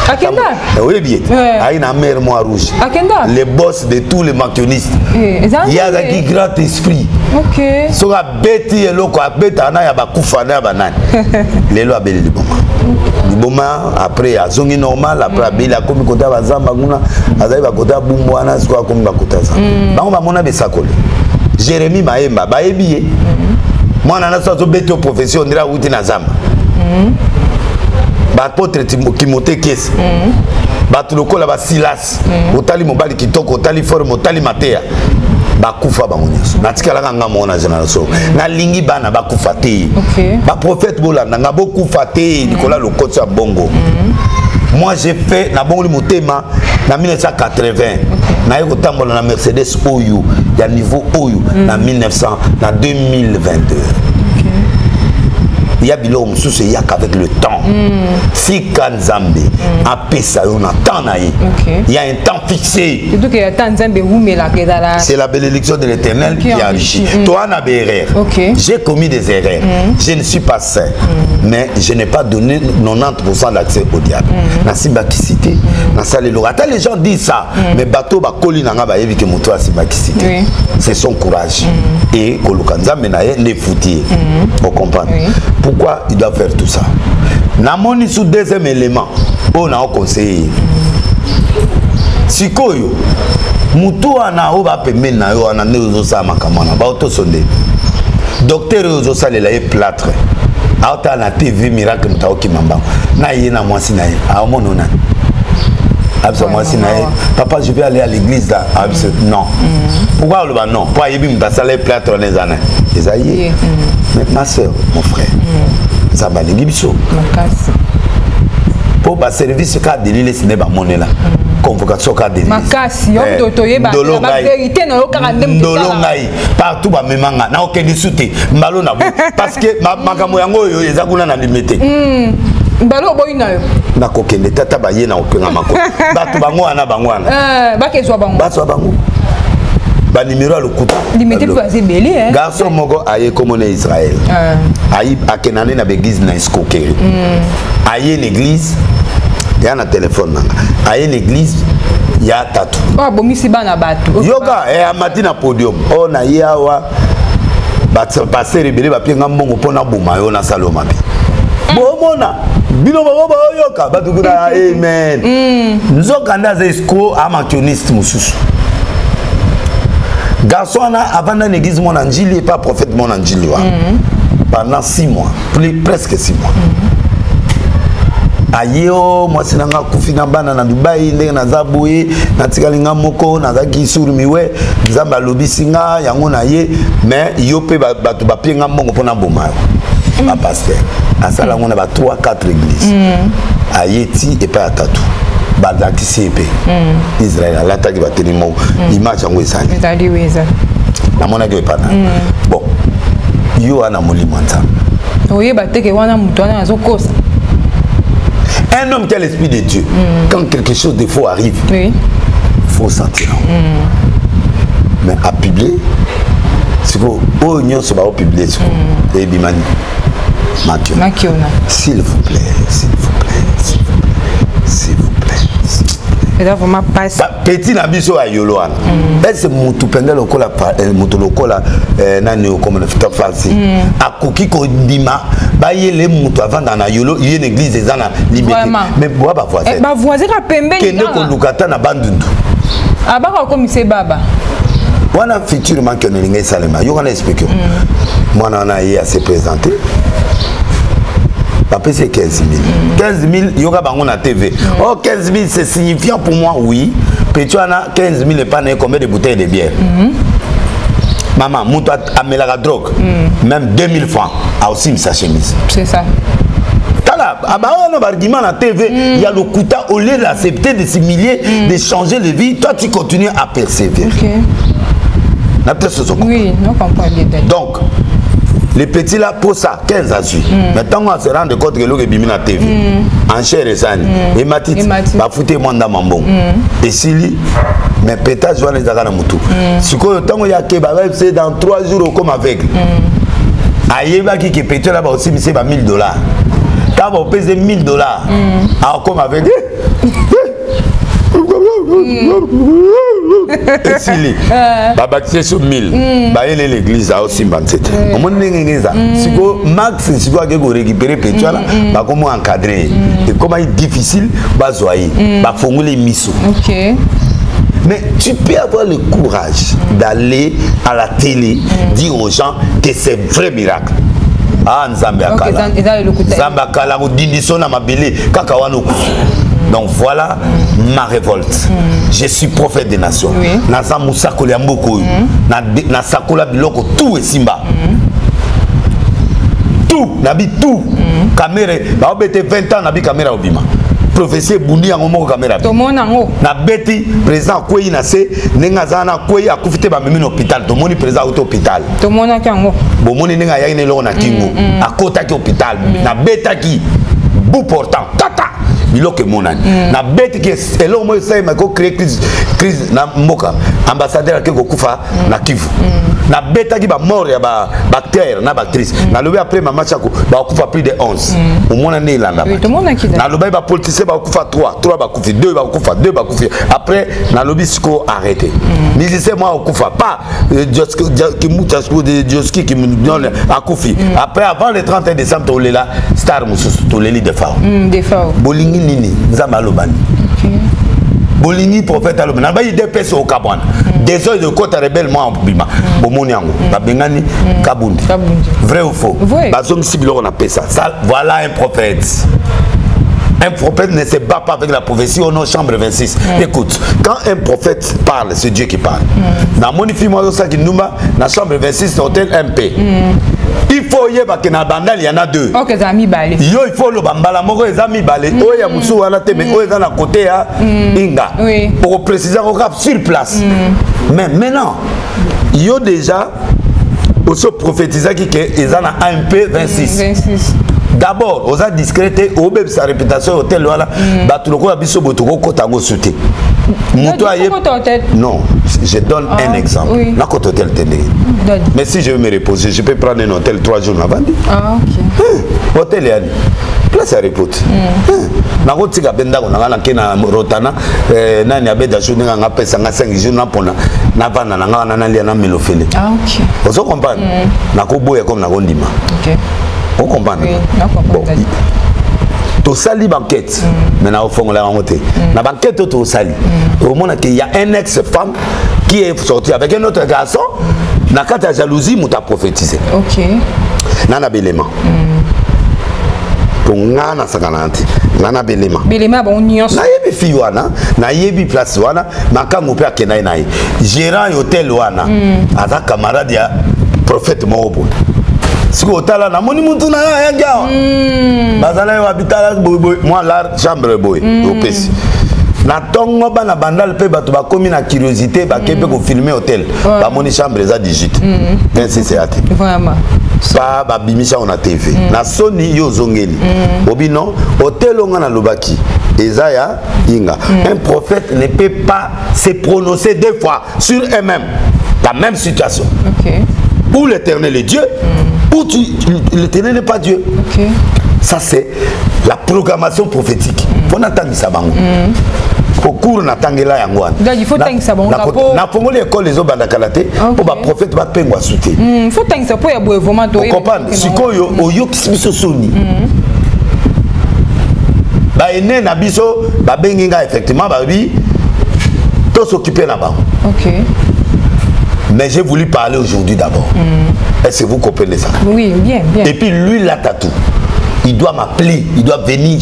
akenda oui bien aina mère moi rouge akenda les boss de tous les mankionistes il y a qui grand esprit OK so ka beti eloko abeta na ya bakufa na banani lelo abeli liboma après azongi normal après abeli akomi kota bazamba nguna azali bakota bumbwana siko akomi bakota za bango bamona besakole Jérémie Maemba baebiye mwana na so beto profession ndira uti na zamba ba apôtre Timothée Kese bato lokola ba Silas otali mobali kitoko otali forme otali Matéa bakufa bango nyonso natikala nga mona génération na lingi bana bakufa te ba prophète bolanda nga bokufa te likola lokoti ya bongo moi j'ai fait na bongo motema na 1980 na yeko tambola na Mercedes Oyo ya niveau Oyo na 2022. Il y a biloko mosusu eyaka avec le temps. Tika Nzambe apesa yo na temps na ye. Il y a un temps fixé. C'est la bénédiction de l'Éternel qui enrichit. Toi, na erreur. J'ai commis des erreurs. Je ne suis pas saint, mais je n'ai pas donné 90% d'accès au diable. Na simbakisité, na salelo. Attends, les gens disent ça, mais bateau ba koli nanga ba yebi ke moto a simbakisité. C'est son courage. Et koluka Nzambe na ye ne fouti. Vous comprenez? Pourquoi il doit faire tout ça? Namoni sous deuxième élément, on a conseillé. Sikoyo, mutu ana oba pembe na yo ana ne ozosa makamana ba auto sonde. Docteur ozosa le la plâtre. Auta na TV miracle mtaoki mamba. Na yena mwasi na ye. A monona. Absolument mwasi na ye. Papa, je vais aller à l'église là. Non. Pourquoi le non? Pourquoi yebi mtasala plâtre les années. Esaïe. Mais ma soeur, mon frère, ça va les biso. Pour le service cadre de l'île, ce n'est pas mon là. Convocation cadre de l'île. Partout, na aucun soutien. Parce que ma camoyango, ils ont na limité. Balo boyina yo. Na kokende tata baye na openga mako. Batu bango ana bangwana. Bakezwa bango. Baso bango. Ba numéro le coup. Limité pour assez belé hein. Garçon mogo aye comme Israël. Aye akenane na l'église na escroquerie. Aye l'église y a un téléphone nanga. Aye l'église y a tatu. Oh bomisi bana batu. Yoga e amati na podium. Oh na yawa. Ba passer rebelle ba pienga mbongo pona buma yo na saloma bi. Bomona bino baba yoka batu kuna amen. Nzoka ndaza escroc amationiste mususu. Garçon avant dans l'église mon anjili et pas prophète mon anjili pendant 6 mois, presque 6 mois. Ayo moi sinanga kufina bana na Dubai ndenge na zaboye na tikalinga moko na zaki suru miwe nzamba lobisinga yango na ye mais yo pe batu ba pienga mbongo pona boma ba pasteur asala ngona ba 3-4 églises ayeti et pas atatu badakisi pe Israël alataki batelimo image yango esali etali weza na mona ke pana bon yo ana molimo nzambe oyeba teke wana mutu wana azokosa. Un homme qui a l'esprit de Dieu, quand quelque chose de faux arrive, il faut sentir. Mais à publier, c'est quoi? Oh, nous sommes publier. Et Bimani, s'il vous plaît, s'il vous plaît, s'il vous plaît, s'il vous plaît. Et là, vraiment passe. Petit nabiso à Yoloan. Est-ce que mutu pendant le cola, mutu le cola, nani au comme le fait farci. À Koki Kodima, bailler les mutu avant dans la Yolo, il y a une église des ans liberté. Mais bois ba voisin. Ba voisin a pembe. Kende ko lukata na bandundu. Ah bah comme c'est baba. Wana futurement que n'ingue salema. Yo kana expliquer. Moi na y a se présenter. Papa c'est 15 000. 15 000, yoga bango na TV. Oh 15 000 c'est signifiant pour moi oui. Petuana 15 000 et pas combien de bouteilles de bière. Maman, mouto amela la drogue. Même 2000 francs a aussi sa chemise. C'est ça. Tala, on a argument na TV, il y a le quota au lieu d'accepter de s'humilier, de changer de vie, toi tu continues à persévérer. Oui, non comprends bien. Donc les petits là pour ça 15 à suivre. Maintenant on se rend compte que l'eau bimi na TV. En chair et sang. Et Matit, va foutre moi dans mambo. Et Sili, mais peut-être je vais les agana mutu. Ce que tant il y a que c'est dans 3 jours comme aveugle. Ayeba qui peut-être là aussi c'est $1000. Quand vous pèsez $1000, alors comme aveugle. Et Sili, baba qui est sur 1000, bah il est l'église à aussi banset. Au moins n'engagez ça. Si vous max, si vous avez récupéré pétrole, bah comment encadrer? Et comment il est difficile, bah zoyer, bah formuler miso. Ok. Mais tu peux avoir le courage d'aller à la télé, dire aux gens que c'est vrai miracle. Ah, Nzambe akala. Nzambe akala ko dindiso na mabele kaka wana okufi. Donc voilà ma révolte. Je suis prophète des nations. Naza musako ya mboko na sakola biloko tout et simba. Tout, nabi tout. Caméra, ba obete 20 ans nabi caméra obima. prophétie bundi en moko caméra tout monde en na beti président koyi na se nenga zana koyi akufite ba mimi hôpital to moni président auto hôpital tout monde en kango bo moni nenga yayi ne lo na kingo akota ki hôpital na beta ki bout portant tata biloke monani na beti ki elo mo sai ma ko créer crise na mboka ambassadeur ke ko kufa na Kivu na beta ki ba mort ya ba bactère na bactrice na lobi après mama chako ba kufa plus de 11 au mona ne ilanda na lobi ba politicien ba kufa 3 ba kufi 2 ba kufa 2 ba kufi après na lobi siko arrêté musicien moi kufa pas qui muta siko de Joski qui me donne a kufi après avant le 31 décembre to lela star mususu to leli de fao bolingi nini nzamba lobani bolingi prophète alobana ba ide peso au kabwana des heures de côte rebelle moi en bima bomoni yango ba bengani kabundi vrai ou faux bazong sibilo on appelle ça voilà un prophète. Un prophète ne se bat pas avec la prophétie au nom chambre 26. Écoute, quand un prophète parle, c'est Dieu qui parle. Dans mon film, dans chambre 26, hôtel MP. Il faut y avoir que bandal il y en a 2. OK, amis balé. Yo il faut le bambala moko les amis balé. Oh ya musu wana te mais oh est dans la côté à Inga. Pour préciser au cap sur place. Mais maintenant, yo déjà aussi prophétiser qui que ils en a MP 26. D'abord, on a discrété, on a sa réputation hôtel là, batuloko abiso botoko kotango sauté. Non, je donne un exemple. Na côté hôtel télé. Mais si je veux me reposer, je peux prendre un hôtel 3 jours avant. Ah OK. Hôtel yani. Place à reposer. Na côté ka benda ko na kena rotana nani abeda journée nga pesa nga 5 jours na pona na vana na nga na lia na melofele. Ah OK. Vous comprenez? Na ko boya comme na kondima. OK. Vous comprenez? Bon. Tu sali banquette. Maintenant au fond la montée. La banquette tu sali. Au moment qu'il y a un ex-femme qui est sorti avec un autre garçon, na kata jalousie m'a prophétisé. OK. Nana belément. Pour ngana sakananti. Nana belément. Belément bon union. Na yebi fi wana, na yebi place wana, makango pe akena nayi. Gérant hôtel wana, aza camarade ya prophète Mobo. Si vous avez la moni mutuna ya gars bazala yo habitala moi la chambre boy au PC na tongo bana bandal pe bato ba komi na curiosité ba kebe ko filmer hôtel ba moni chambre za 18 26 c'est até vraiment pas ba bimisha on a TV na soni yo zongeli obino hôtel on na lobaki Esaïa Inga un prophète ne peut pas se prononcer deux fois sur eux-mêmes la même situation. OK. Pour l'éternel est Dieu, ou l'éternel n'est pas Dieu. Okay. Ça c'est la programmation prophétique. Faut n'attendre ça bango. Pour cours n'attendre là yangwan. Donc il faut attendre ça bango. Na pongo l'école les obanda kalate pour ba prophète ba pengwa souté. Faut attendre ça pour y avoir vraiment toi. Comprendre. Sikoyo oyo kiso soni. Ba ene na biso ba benginga effectivement ba bi to s'occuper là-bas. OK. Mais j'ai voulu parler aujourd'hui d'abord. Est-ce que vous comprenez ça? Oui, bien, bien. Et puis lui, là, t'as tout. Il doit m'appeler, il doit venir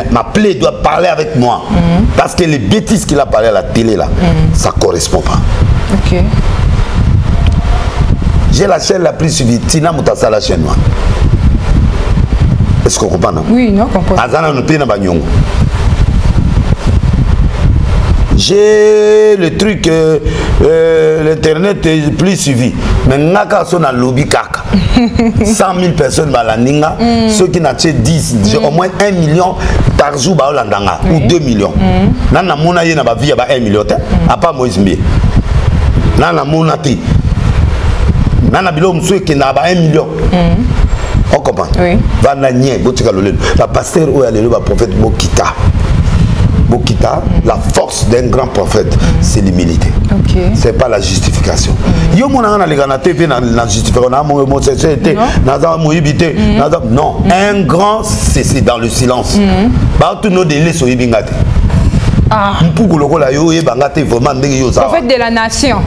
m'appeler, il doit parler avec moi. Parce que les bêtises qu'il a parlé à la télé, là, ça ne correspond pas. OK. J'ai la chaîne la plus suivie. Tina Moutassa, la chaîne, moi. Est-ce qu'on comprend? Non? Oui, non, comprend. Azana nous paye dans Bagnon. J'ai le truc, l'internet est plus suivi. Mais naka son a lobby kaka. 100 000 personnes balaninga. Ceux qui n'ont 10, j'ai au moins 1 million par jour baolandanga ou 2 millions. Nana mona yena ba vie ba 1 million te. A pas Moïse Mbe. Nana mona ti. Nana bilo msou qui n'a ba 1 million. On comprend. Oui. Vana nye botika lolelo. La pasteur ou alelo ba prophète Bokita. Bokita, la force d'un grand prophète, c'est l'humilité. Okay. C'est pas la justification. Yo mon ana les gana TV na justification na mon sexualité, na mon ibité, non, un grand c'est dans le silence. Ba tout nos délais so ibingate. Ah. Mpuguloko la yo e bangate vraiment ndenge yo za. Prophète de la nation.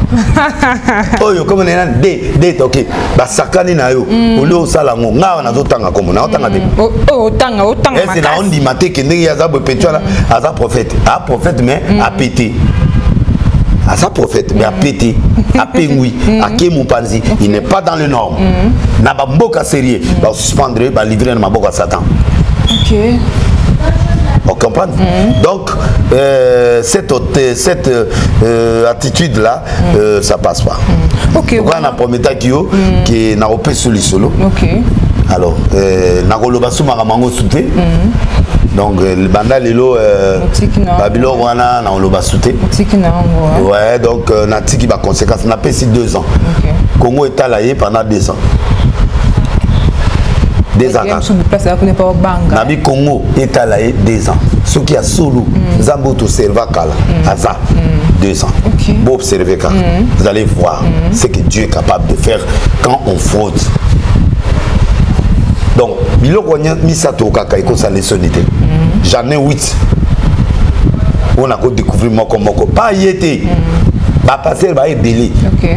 Oh yo comme na de OK. Ba sakani na yo. Ole sala ngo nga na zotanga comme na otanga de. Oh otanga makasi. C'est na on dit maté que ndenge ya za bo petiola aza prophète. Ah prophète mais a pété. À sa prophète mais a pété, a pengui, a kemupanzi, il n'est pas dans le norme. Na ba mboka sérieux, ba suspendre, ba livrer na mboka Satan. OK. On comprend? Donc, cette attitude-là, ça passe pas. Ok. Donc, on a promis qui n'a pas sous solo. Ok. Alors, Nakoloba Soumaramango Souté. Donc, le banda lilo, Babylon Wana, Nakoloba Souté. Ouais, donc, Natiki va conséquence, on a passé 2 ans. Congo est allé pendant 2 ans. 2 ans. Nabi Congo est allé 2 ans. Ce qui a solo, Zambo to serva kala, Aza, 2 ans. Vous observez quand vous allez voir ce que Dieu est capable de faire quand on fraude. Donc, biloko misato kaka iko sa leçonité. J'en ai 8. On a découvert moko moko. Pas y était. Ba passer ba y délai. OK.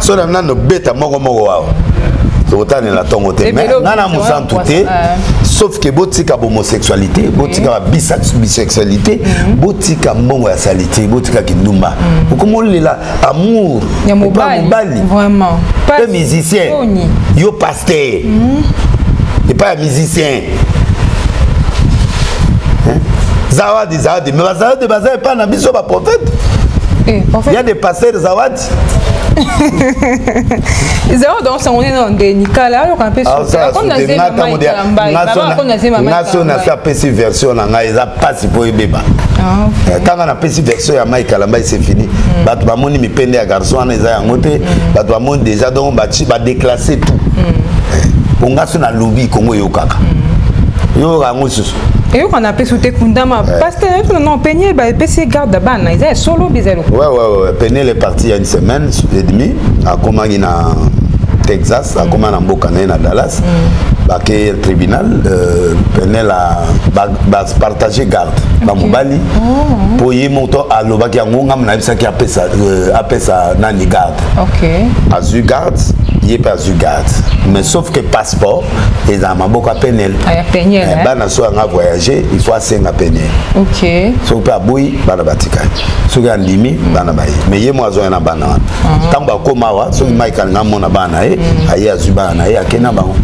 So na no beta moko moko wa. Autant la tongo te mais nana musan touté sauf que botika homosexualité, botika bisexualité, botika mongo ya salité, botika kinumba. Comment là amour, pas mobali. Vraiment. Pas musicien. Yo pasteur. Et pas musicien. Zawadi, mais Zawadi bazar pas na biso ba prophète. Il y a des pasteurs de Zawadi. Zéro donc on est dans des Nicolas on peut se version na ils a pas si pour beba quand on a petit version ya Mike Kalamba c'est fini bato ba moni mi pende ya garçon na za yango te bato ba moni déjà donc ba déclasser tout on a sur na lobby Congo yo kaka yo rango susu et on a pu sauter Kundama parce que non peigné bah PC garde bana ils est solo bizarre. Ouais peigné les parties il y a 1 semaine et demie à Komagi na Texas à Komagi na Mbokane na Dallas bah que le tribunal peigné la partager garde ba mobali pour y monter à l'obaki ngam na bisa ki apesa na ni garde. OK. Azu garde il est pas azu garde mais sauf que passeport et dans ma boka penel bana so nga voyager il faut assez nga penel. OK. So pa boui bana batika so ga limi bana bayi mais ye moi zo na bana tamba ko mawa so maika nga mona bana ayi azu bana ya kena bango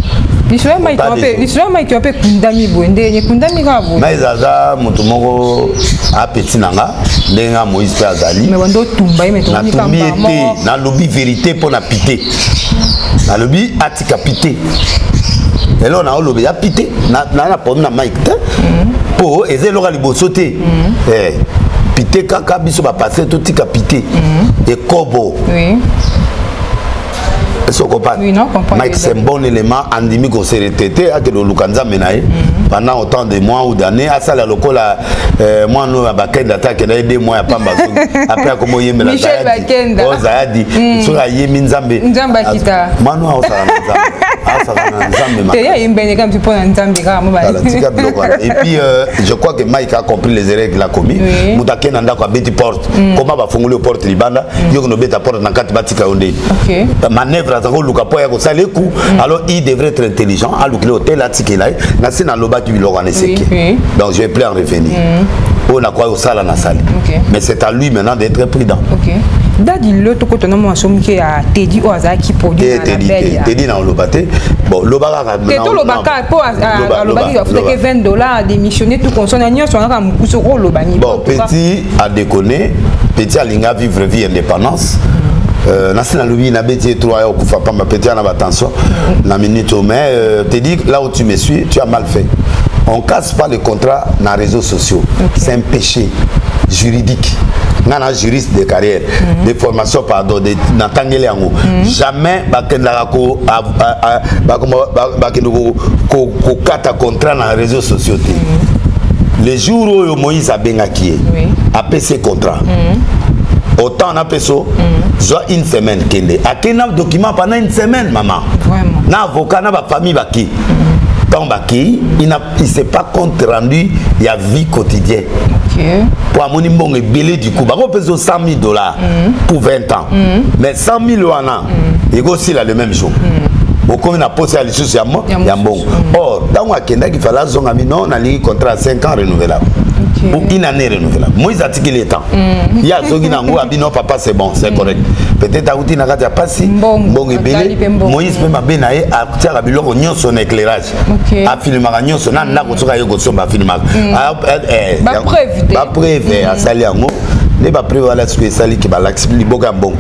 l'islam qui appelle Kundami Bonde ni Kundami gabo mais zaza mutu moko a petit nanga ndenga Moïse Azali mais wando tumba mais na tumbi na lobby vérité pour na pité na lobby atika pité et là on a lobby a pité na pour na Mike pour ezelo ga liboso te pité kaka biso ba passer tout tika pité et kobo oui. Oui, non, Mike c'est un bon élément andimi ko se retété à que le Lukanza menaye pendant autant de mois ou d'années à ça la lokola moi nous à Bakenda ta que 2 mois à Pamba après comment yemela Michel Bakenda Ozadi sur la yemi Nzambe kita moi nous ça Nzambe il y a une belle comme tu prends Nzambe et puis je crois que Mike a compris les erreurs qu'il a commis mutakena ndako abeti porte comment va fongoler porte libanda yo no beta porte na kati batika onde manœuvre alors il devrait être intelligent alors que l'hôtel a tiqué là donc je vais plus en revenir on a quoi au salle na salle mais c'est à lui maintenant d'être prudent. Dadi le to koto na mo somi ke a Teddy Oaza qui produit na belle Teddy na lobate bon lobaka to lobaka po a lobaki il faut que $20 démissionner tout consonne nyo so na mukuso ko lobani bon petit a déconné petit a linga vivre vie indépendance national lobby na beti 3 au kufa pamba petit na attention la minute mais te dis là où tu me suis tu as mal fait on casse pas le contrat dans les réseaux sociaux c'est un péché juridique nana juriste de carrière de formation pardon de natangele yango jamais bakendaka ko ko kata contrat dans les réseaux sociaux les jours où Moïse a bengaki a PC contrat autant on a peso soit 1 semaine kende akena document pendant 1 semaine maman vraiment na avocat na ba famille baki tant baki il s'est pas compte rendu il y a vie quotidienne pour amoni mbongo belé du coup ba ko peso $100,000 pour 20 ans mais 100,000 wana il go aussi là le même jour beaucoup na poste à l'issue ya mbongo. Or dans akenda qui fallait zonga mi non na li contrat 5 ans renouvelable. Ou une année renouvelable. Moïse a dit les temps. Il y a zogi nango abino papa c'est bon, c'est correct. Peut-être à outi na kati passi bon ebele. Moïse même abenaye a tiara biloko nyon son éclairage. A filmaka nyon son na ko soka yo ko somba filmaka. Ba preuve a sali yango. Ne ba preuve ala ce que sali ki ba laxi liboka mbongo.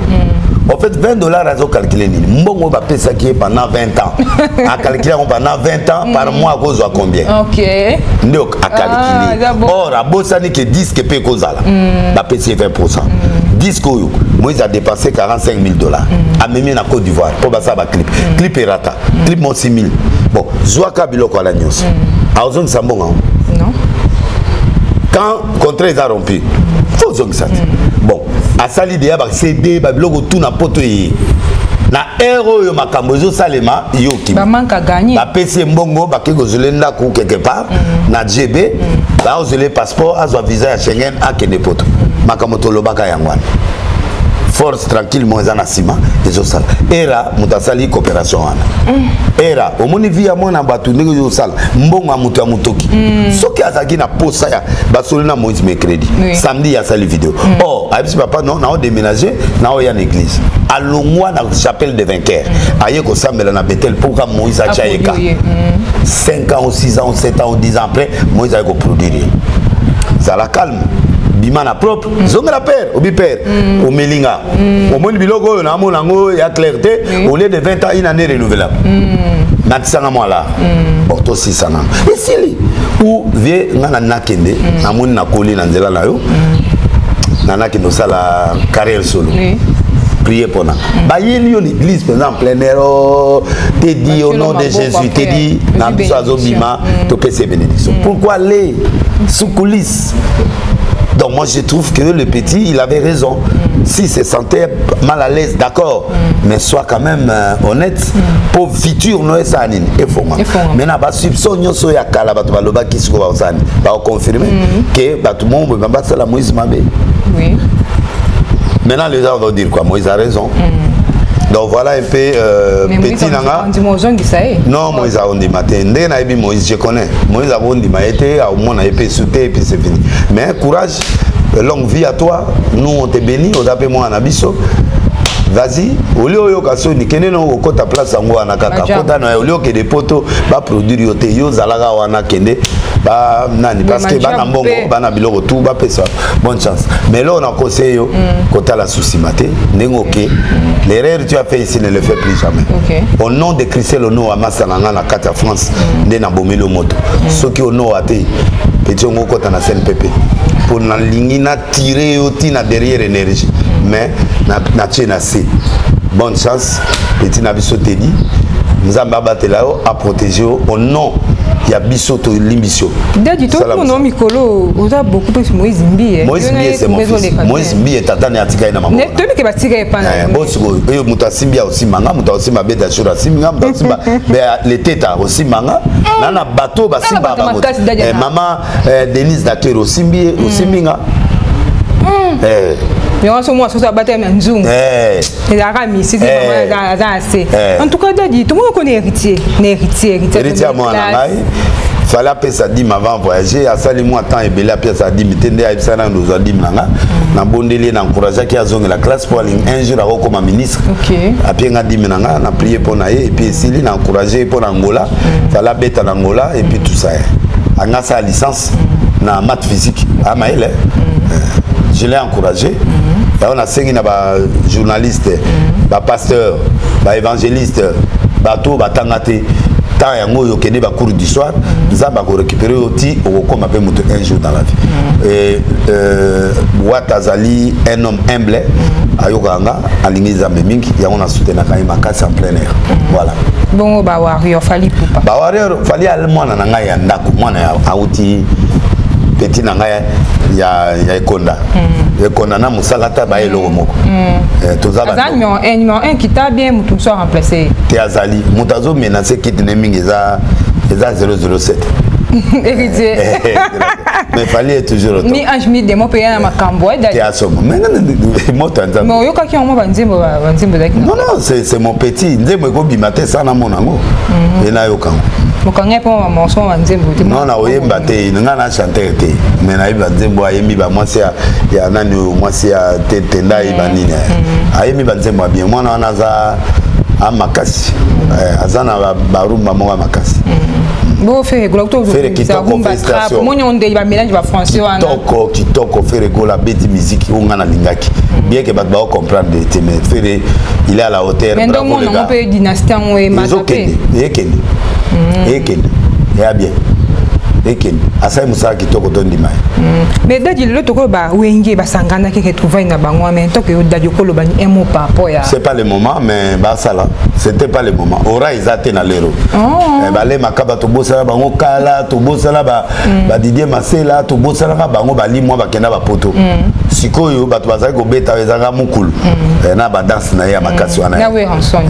En fait, $20 à calculer. Mbongo va payer ça qui est pendant 20 ans. À calculer pendant 20 ans, par mois, à cause de combien? Ok. Donc, à calculer. Or, à Bossani, qui est 10 qui paye cause là. Va payer 20%. 10 que Moïse a dépensé $45 000. À même en Côte d'Ivoire. Pour ça, va clip. Clip et rata. Clip, mon 6 000. Bon, Zouaka Biloko à la news. À Ozong Sambon. Non. Quand le contrat est rompu, il faut Ozong ça. Bon. A sali de ba CD ba biloko tout na poto yi na héros yo makambo zo salema yo ki ba manka gagner ba PC mbongo ba ke kozolenda ku quelque part na GB ba ozole passeport azwa visa ya Schengen a kene poto makambo to lobaka yangwana force tranquille mo ezana sima ezo sala era mutasali coopération wana era omoni via mona batu ndenge yo sala mbongo mutu ya mutoki soki azaki na posa ya basoli na Moïse mercredi samedi ya sali vidéo oh ayebisi papa non na o déménager na o ya na église alongwa na chapelle de vainqueur aye ko sambela na Bethel pour que Moïse a chaika 5 ans ou 6 ans ou 7 ans ou 10 ans après Moïse a ko produire zala calme bimana propre zonga la père obi père au melinga au monde bilogo na mona ngo ya clarté au lieu de 20 ans une année renouvelable natisanga moi là porto 600 ans et sili ou vie ngana nakende na moni na koli na nzela na yo nana kendo sala carrière solo prier pour nous. Bah il y a l'église par exemple plein air te dit au nom de Jésus te dit na biso azobima to pese bénédiction pourquoi aller sous coulisses. Donc moi je trouve que le petit il avait raison. S'il se sentait mal à l'aise, d'accord, mais sois quand même honnête. Pour futur nous ça anine et faut moi. Maintenant bah soupçon nous so ya kala ba to baloba ki siko ba osani ba confirmer que ba tout monde ba ça la Moïse Mabé. Oui. Maintenant les gens vont dire quoi? Moïse a raison. Donc voilà un peu petit nanga. Non, Moïse a dit matin. Moïse je connais. Moïse a dit matin. Au moins on a épée sauté et puis c'est fini. Mais courage, longue vie à toi. Nous on te bénit. On t'appelle moi en abisso. Vas-y, au lieu de faire ni kene no kota place ngo anakaka kota na au lieu que des poteaux ba produire yote yo zalaga wana kende ba nani parce que ba na mbongo ba na biloko tout ba pesa bonne chance mais là on a conseillé yo kota la souci maté nengoke l'erreur tu as fait ici ne le fais plus jamais au nom de Christ le nom amasa na na kata France nde na bomelo moto soki au nom até petit ngo kota na CNPP pour na lingi na tirer yo tina derrière énergie mais na tchena c'est bonne chance petit na biso te dit nous avons battu là à protéger au nom il y a biso to limbiso dit tout mon nom Mikolo on a beaucoup de Moïse Mbi Moïse Mbi c'est mon fils Moïse Mbi est tata ne atika ina maman ne to que batika e pana bon siko yo mutasimbi aussi manga mutasi mabeda shura simba mutasimba les teta aussi manga nana bateau basimba bango maman Denise Daker aussi mbi aussi minga mais on se moi sur sa bataille en zoom et la rami c'est assez en tout cas dit tout le monde connaît héritier moi fallait appeler ça dim avant voyager à sali moi temps et bela pièce à dim tende à ibsana nous a dim nanga na bondeli na encourager qui a zonge la classe pour un jour à comme ministre après nga dim nanga na prier pour na et puis s'il na encourager pour Angola fallait bête en Angola et puis tout ça anga sa licence na maths physique à Maël je l'ai encouragé. On a cinq journalistes, pasteurs, évangélistes, bateau, tangate, tant yango kene ba cours d'histoire, ça va récupérer aussi au comme appelle un jour dans la vie. Ouattazali, un homme humble, ayokanga, aligné zameming, ya on a soutenu na kaima kasi en plein air. Voilà. Bon ba warrior fali poupa. Ba warrior fali allemand na nga ya ndako, mwana ya auti petit nanga ya ekonda ekonda na musalata ba eloko moko tozaba azanyo un qui t'a bien mutu so remplacer te azali mutazo menacer kit naming eza 007 héritier. Mais fallait toujours autant. Mi ange mi demo payer na makambo tu as somme mais moi t'entends mais yoka ki on va nzembo daki non c'est mon petit nzembo ko bimate ça na monango et na yoka mokanga po maman so nzembo te non na oyemba te nga na chanter te mais na iba nzembo ayemi ba mwasi ya nani mwasi ya tenda iba nini ayemi ba nzembo bien moi na za amakasi azana barumba mo makasi bon faire gloire faire kitoko festation mon on de ba mélange ba français wana kitoko faire gola beti musique on na lingaki bien que ba comprendre te mais faire il est à la hauteur bravo les gars on peut dynastie on est mazapé ekende ya bien ekende asa musa kitoko tondima mais dadi le toko ba wenge ba sangana ke trouver na bango mais to que dadi ko lo bani un mot par rapport ya c'est pas le moment mais ba sala c'était pas le moment ora izate na lero ba le makaba to bosala bango kala to bosala ba Didier Masela to bosala bango ba limwa ba kenda ba poto sikoyo ba to bazali ko beta ezanga mukulu na ba danse na ya makasi wana na we hanson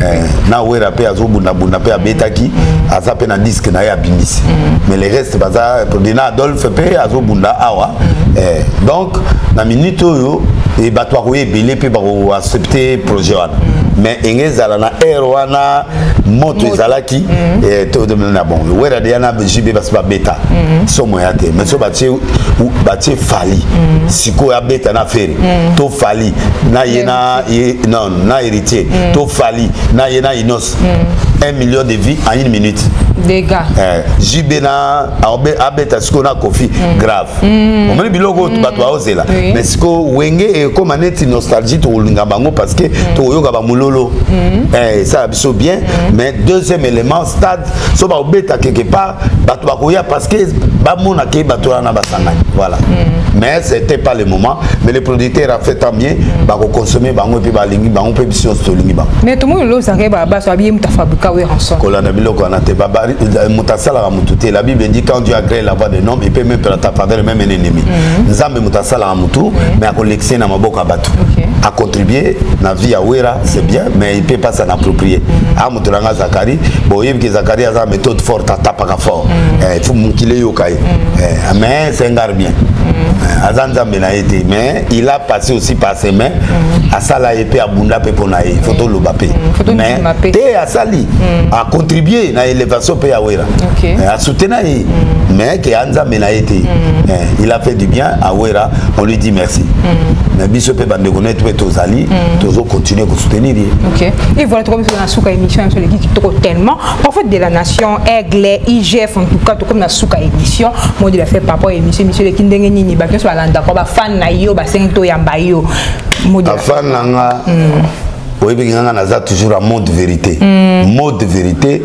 na we rapé azo bunda pe abetaki azape na disque na ya bimisi mais le reste baza produina Adolphe pe azo bunda awa donc na minute oyo et bato ko ebele pe ba ko accepter projet wana mais engezala na wana moto ezalaki to de na bon wera de na jibe bas ba beta so moyate mais so batie fali siko ya beta na fere to fali na yena non na héritier to fali na yena inos 1 million de vies en 1 minute des gars jibe na abeta siko na kofi grave on meni biloko bato ozela mais siko wenge e comme aneti nostalgie to linga bango parce que to yoga ba mulolo ça biso bien mais deuxième élément stade so ba obeta quelque part bato ba koya parce que ba mona ke bato na basangani voilà mais c'était pas le moment mais le producteur a fait tant bien ba ko consommer bango pe ba lingi bango pe biso to lingi ba mais tout monde lo sange ba so abi muta fabrica we rançon ko la na biloko na te ba mutasala ga mututé la Bible dit quand Dieu a créé la voix de l'homme il peut même ta faveur même un ennemi nzambe mutasala ga mutu mais a collecter na maboko bato a contribuer na vie à Wera c'est bien mais il peut pas s'en approprier a muturanga Zakari boyeb que Zakari a sa méthode forte à tapaka fort il faut mukile yokai mais c'est un gars bien azanza mena été mais il a passé aussi par ses mains à sala épée à bunda pe ponae photo lobapé mais té à sali a contribuer na élévation pe à Wera a soutenir mais que anza mena été il a fait du bien à Wera on lui dit merci mais biso pe bande connaître pe tozali tozo continuer à soutenir et voilà comme sur la souka émission sur l'équipe tellement parfois de la nation aigle IGF en tout cas comme la souka émission moi de la fait papa émission monsieur le kindenge nini ba sur la ndako ba fan na yo ba sento yamba yo modèle fan nanga oui bien nga na toujours à mode vérité mode vérité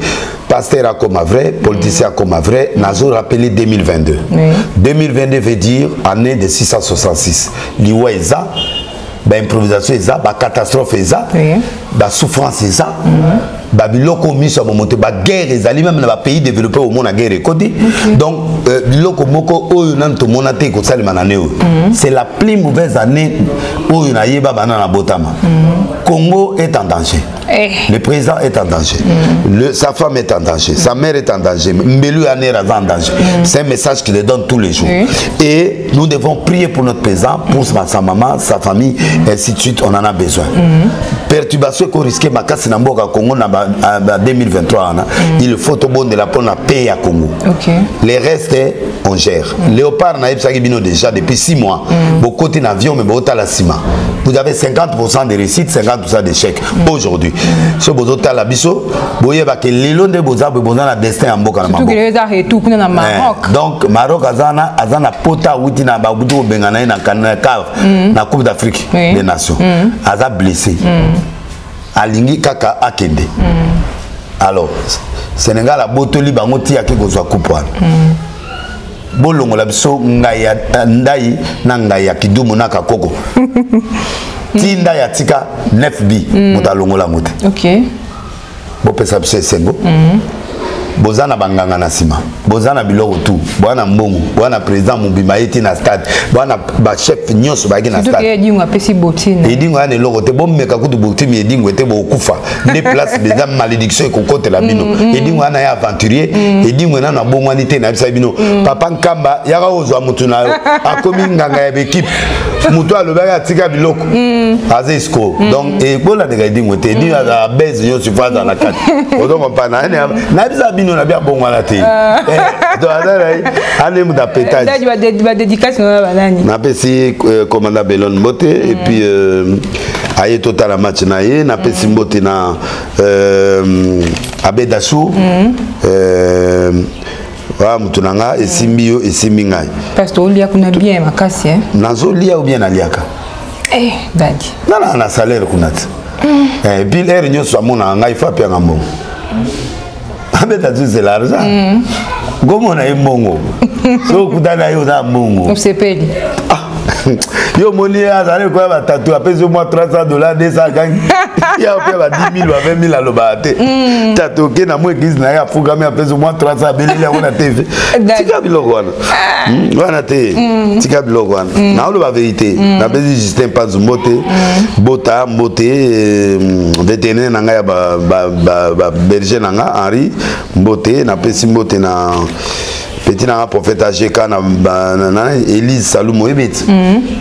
pasteur comme vrai politicien comme vrai nazo rappelé 2022 2022 veut dire année de 666 liwa eza ba improvisation eza ba catastrophe eza ba souffrance eza ba biloko miso momote ba guerre ezali même na ba pays développés au monde na guerre côté donc biloko moko oyo nan to monate ko salima na neo c'est la plus mauvaise année oyo na yeba bana na botama Congo est en danger le président est en danger sa femme est en danger sa mère est en danger Mbelu Anera est en danger c'est un message qu'il donne tous les jours et nous devons prier pour notre président pour sa maman sa famille ainsi de suite on en a besoin perturbation qu'on risque makasi na mboka Congo na 2023 il faut au bon de la pour la paix à Congo les restes on gère Léopard na ebsaki bino déjà depuis 6 mois beaucoup de avion mais beaucoup la ciment vous avez 50% de réussite 50% d'échec aujourd'hui ce bozota la biso boyeba que lelo nde bozabe bonana destin en mboka na mboka tout na Maroc donc Maroc azana pota wuti na ba butu bengana na cave na Coupe d'Afrique des Nations aza blessé alingi kaka akende alors Sénégal a botoli bango ti akiko zo coupe bolongo la biso ngaya ndai na ngaya kidumu na kakoko tinda ya tika 9B mutalongo la mote OK bo pesa biso sengo bozana banganga na sima bozana biloko tout bwana mbongo bwana président mobimba eti na stade bwana ba chef nyonso baki na stade edingo apesi botine edingo ana eloko te bomeka kutu botine edingo ete bokufa des places déjà malédiction ekokotela bino edingo ana ya aventurier edingo na bongwani te na bisa bino papa nkamba yaka ozwa mutu na akomi nganga ya équipe mutu alobaka atika biloko aza esco donc ebola de edingo te edingo a base nyonso faza na kati ozo kompana na bisa bino na bia bongwana te donc ana muta pétage ba dédicace na banani na pesi commandant Belon Mbote et puis aye total match na ye na pesi Mbote na Abedasu wa mutunanga esimbio esiminga parce que olia kuna bien makasi nazo lia ou bien aliaka dadi na salaire kuna et puis l'air nyonso amona ngai fa pia ngambo Abedasu c'est l'argent gomo na mbongo so kutana yo za mbongo usepeli yo moni azale kwa batatu apesi moi $300 200 gangi ya kwa 10 000 ou 20 000 aloba te tatu ke na mo église na ya fuga me apesi moi 300 belele ya na TV tika biloko wana wana te tika biloko wana na lo ba vérité na pesi Justin Panzu Mbote bota Mbote vétérinaire na nga ya ba berger na nga Henri Mbote na pesi Mbote na petit na prophète Ajeka na Elise Salumo ebet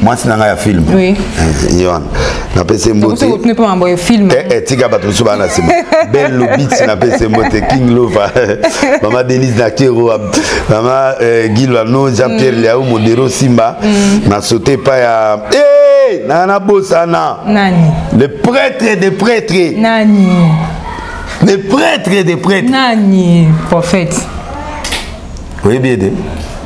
moi c'est na ya film oui yohan na pese Mbote vous ne pas envoyer film tika bato so bana sima belle lobit na pese Mbote King Lova maman Denise Nakero maman Gilwano Jean-Pierre Liao Modero Simba na sauté pas ya nana bosana nani le prêtre des prêtres nani le prêtre des prêtres nani prophète oui bien de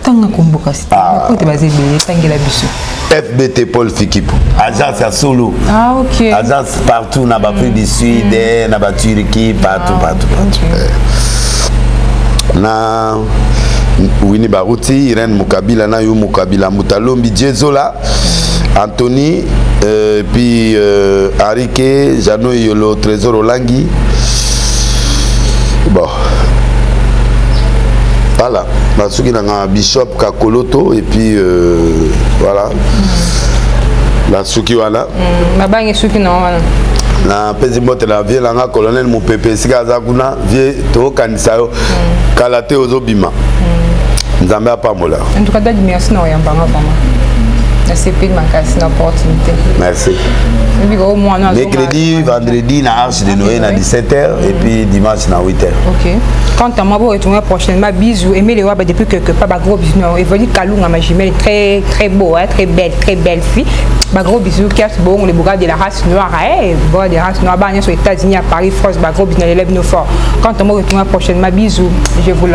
tanga kumbuka si côté basé be tangela biso FBT Paul Fikipo agence à solo ok agence partout na Afrique du Sud na Turquie partout na Winnie Baruti Irène Mukabila na yo Mukabila Mutalombi Djezola Anthony puis Arike Jano Yolo Trésor Olangi bon voilà Masuki na Bishop Kakoloto et puis voilà la suki wala mabangi suki na wana na pezi mbote la vie langa colonel Mupepe sika zakuna vie to kanisa yo kalate ozobima nzambe apamola en tout cas dadi merci na oyambanga vraiment c'est plus ma casse l'opportunité merci mercredi vendredi na Arche de Noé na 17h et puis dimanche na 8h ok quant à moi pour retourner prochainement bisous aimez les voir depuis quelque part gros bisous et vous dites Kalunga ma jumelle très beau très belle fille gros bisous qui a bon les bougas de la race noire bon des races noires aux États-Unis à Paris France gros bisous l'élève nos forts quant à moi retourner prochainement bisous je vous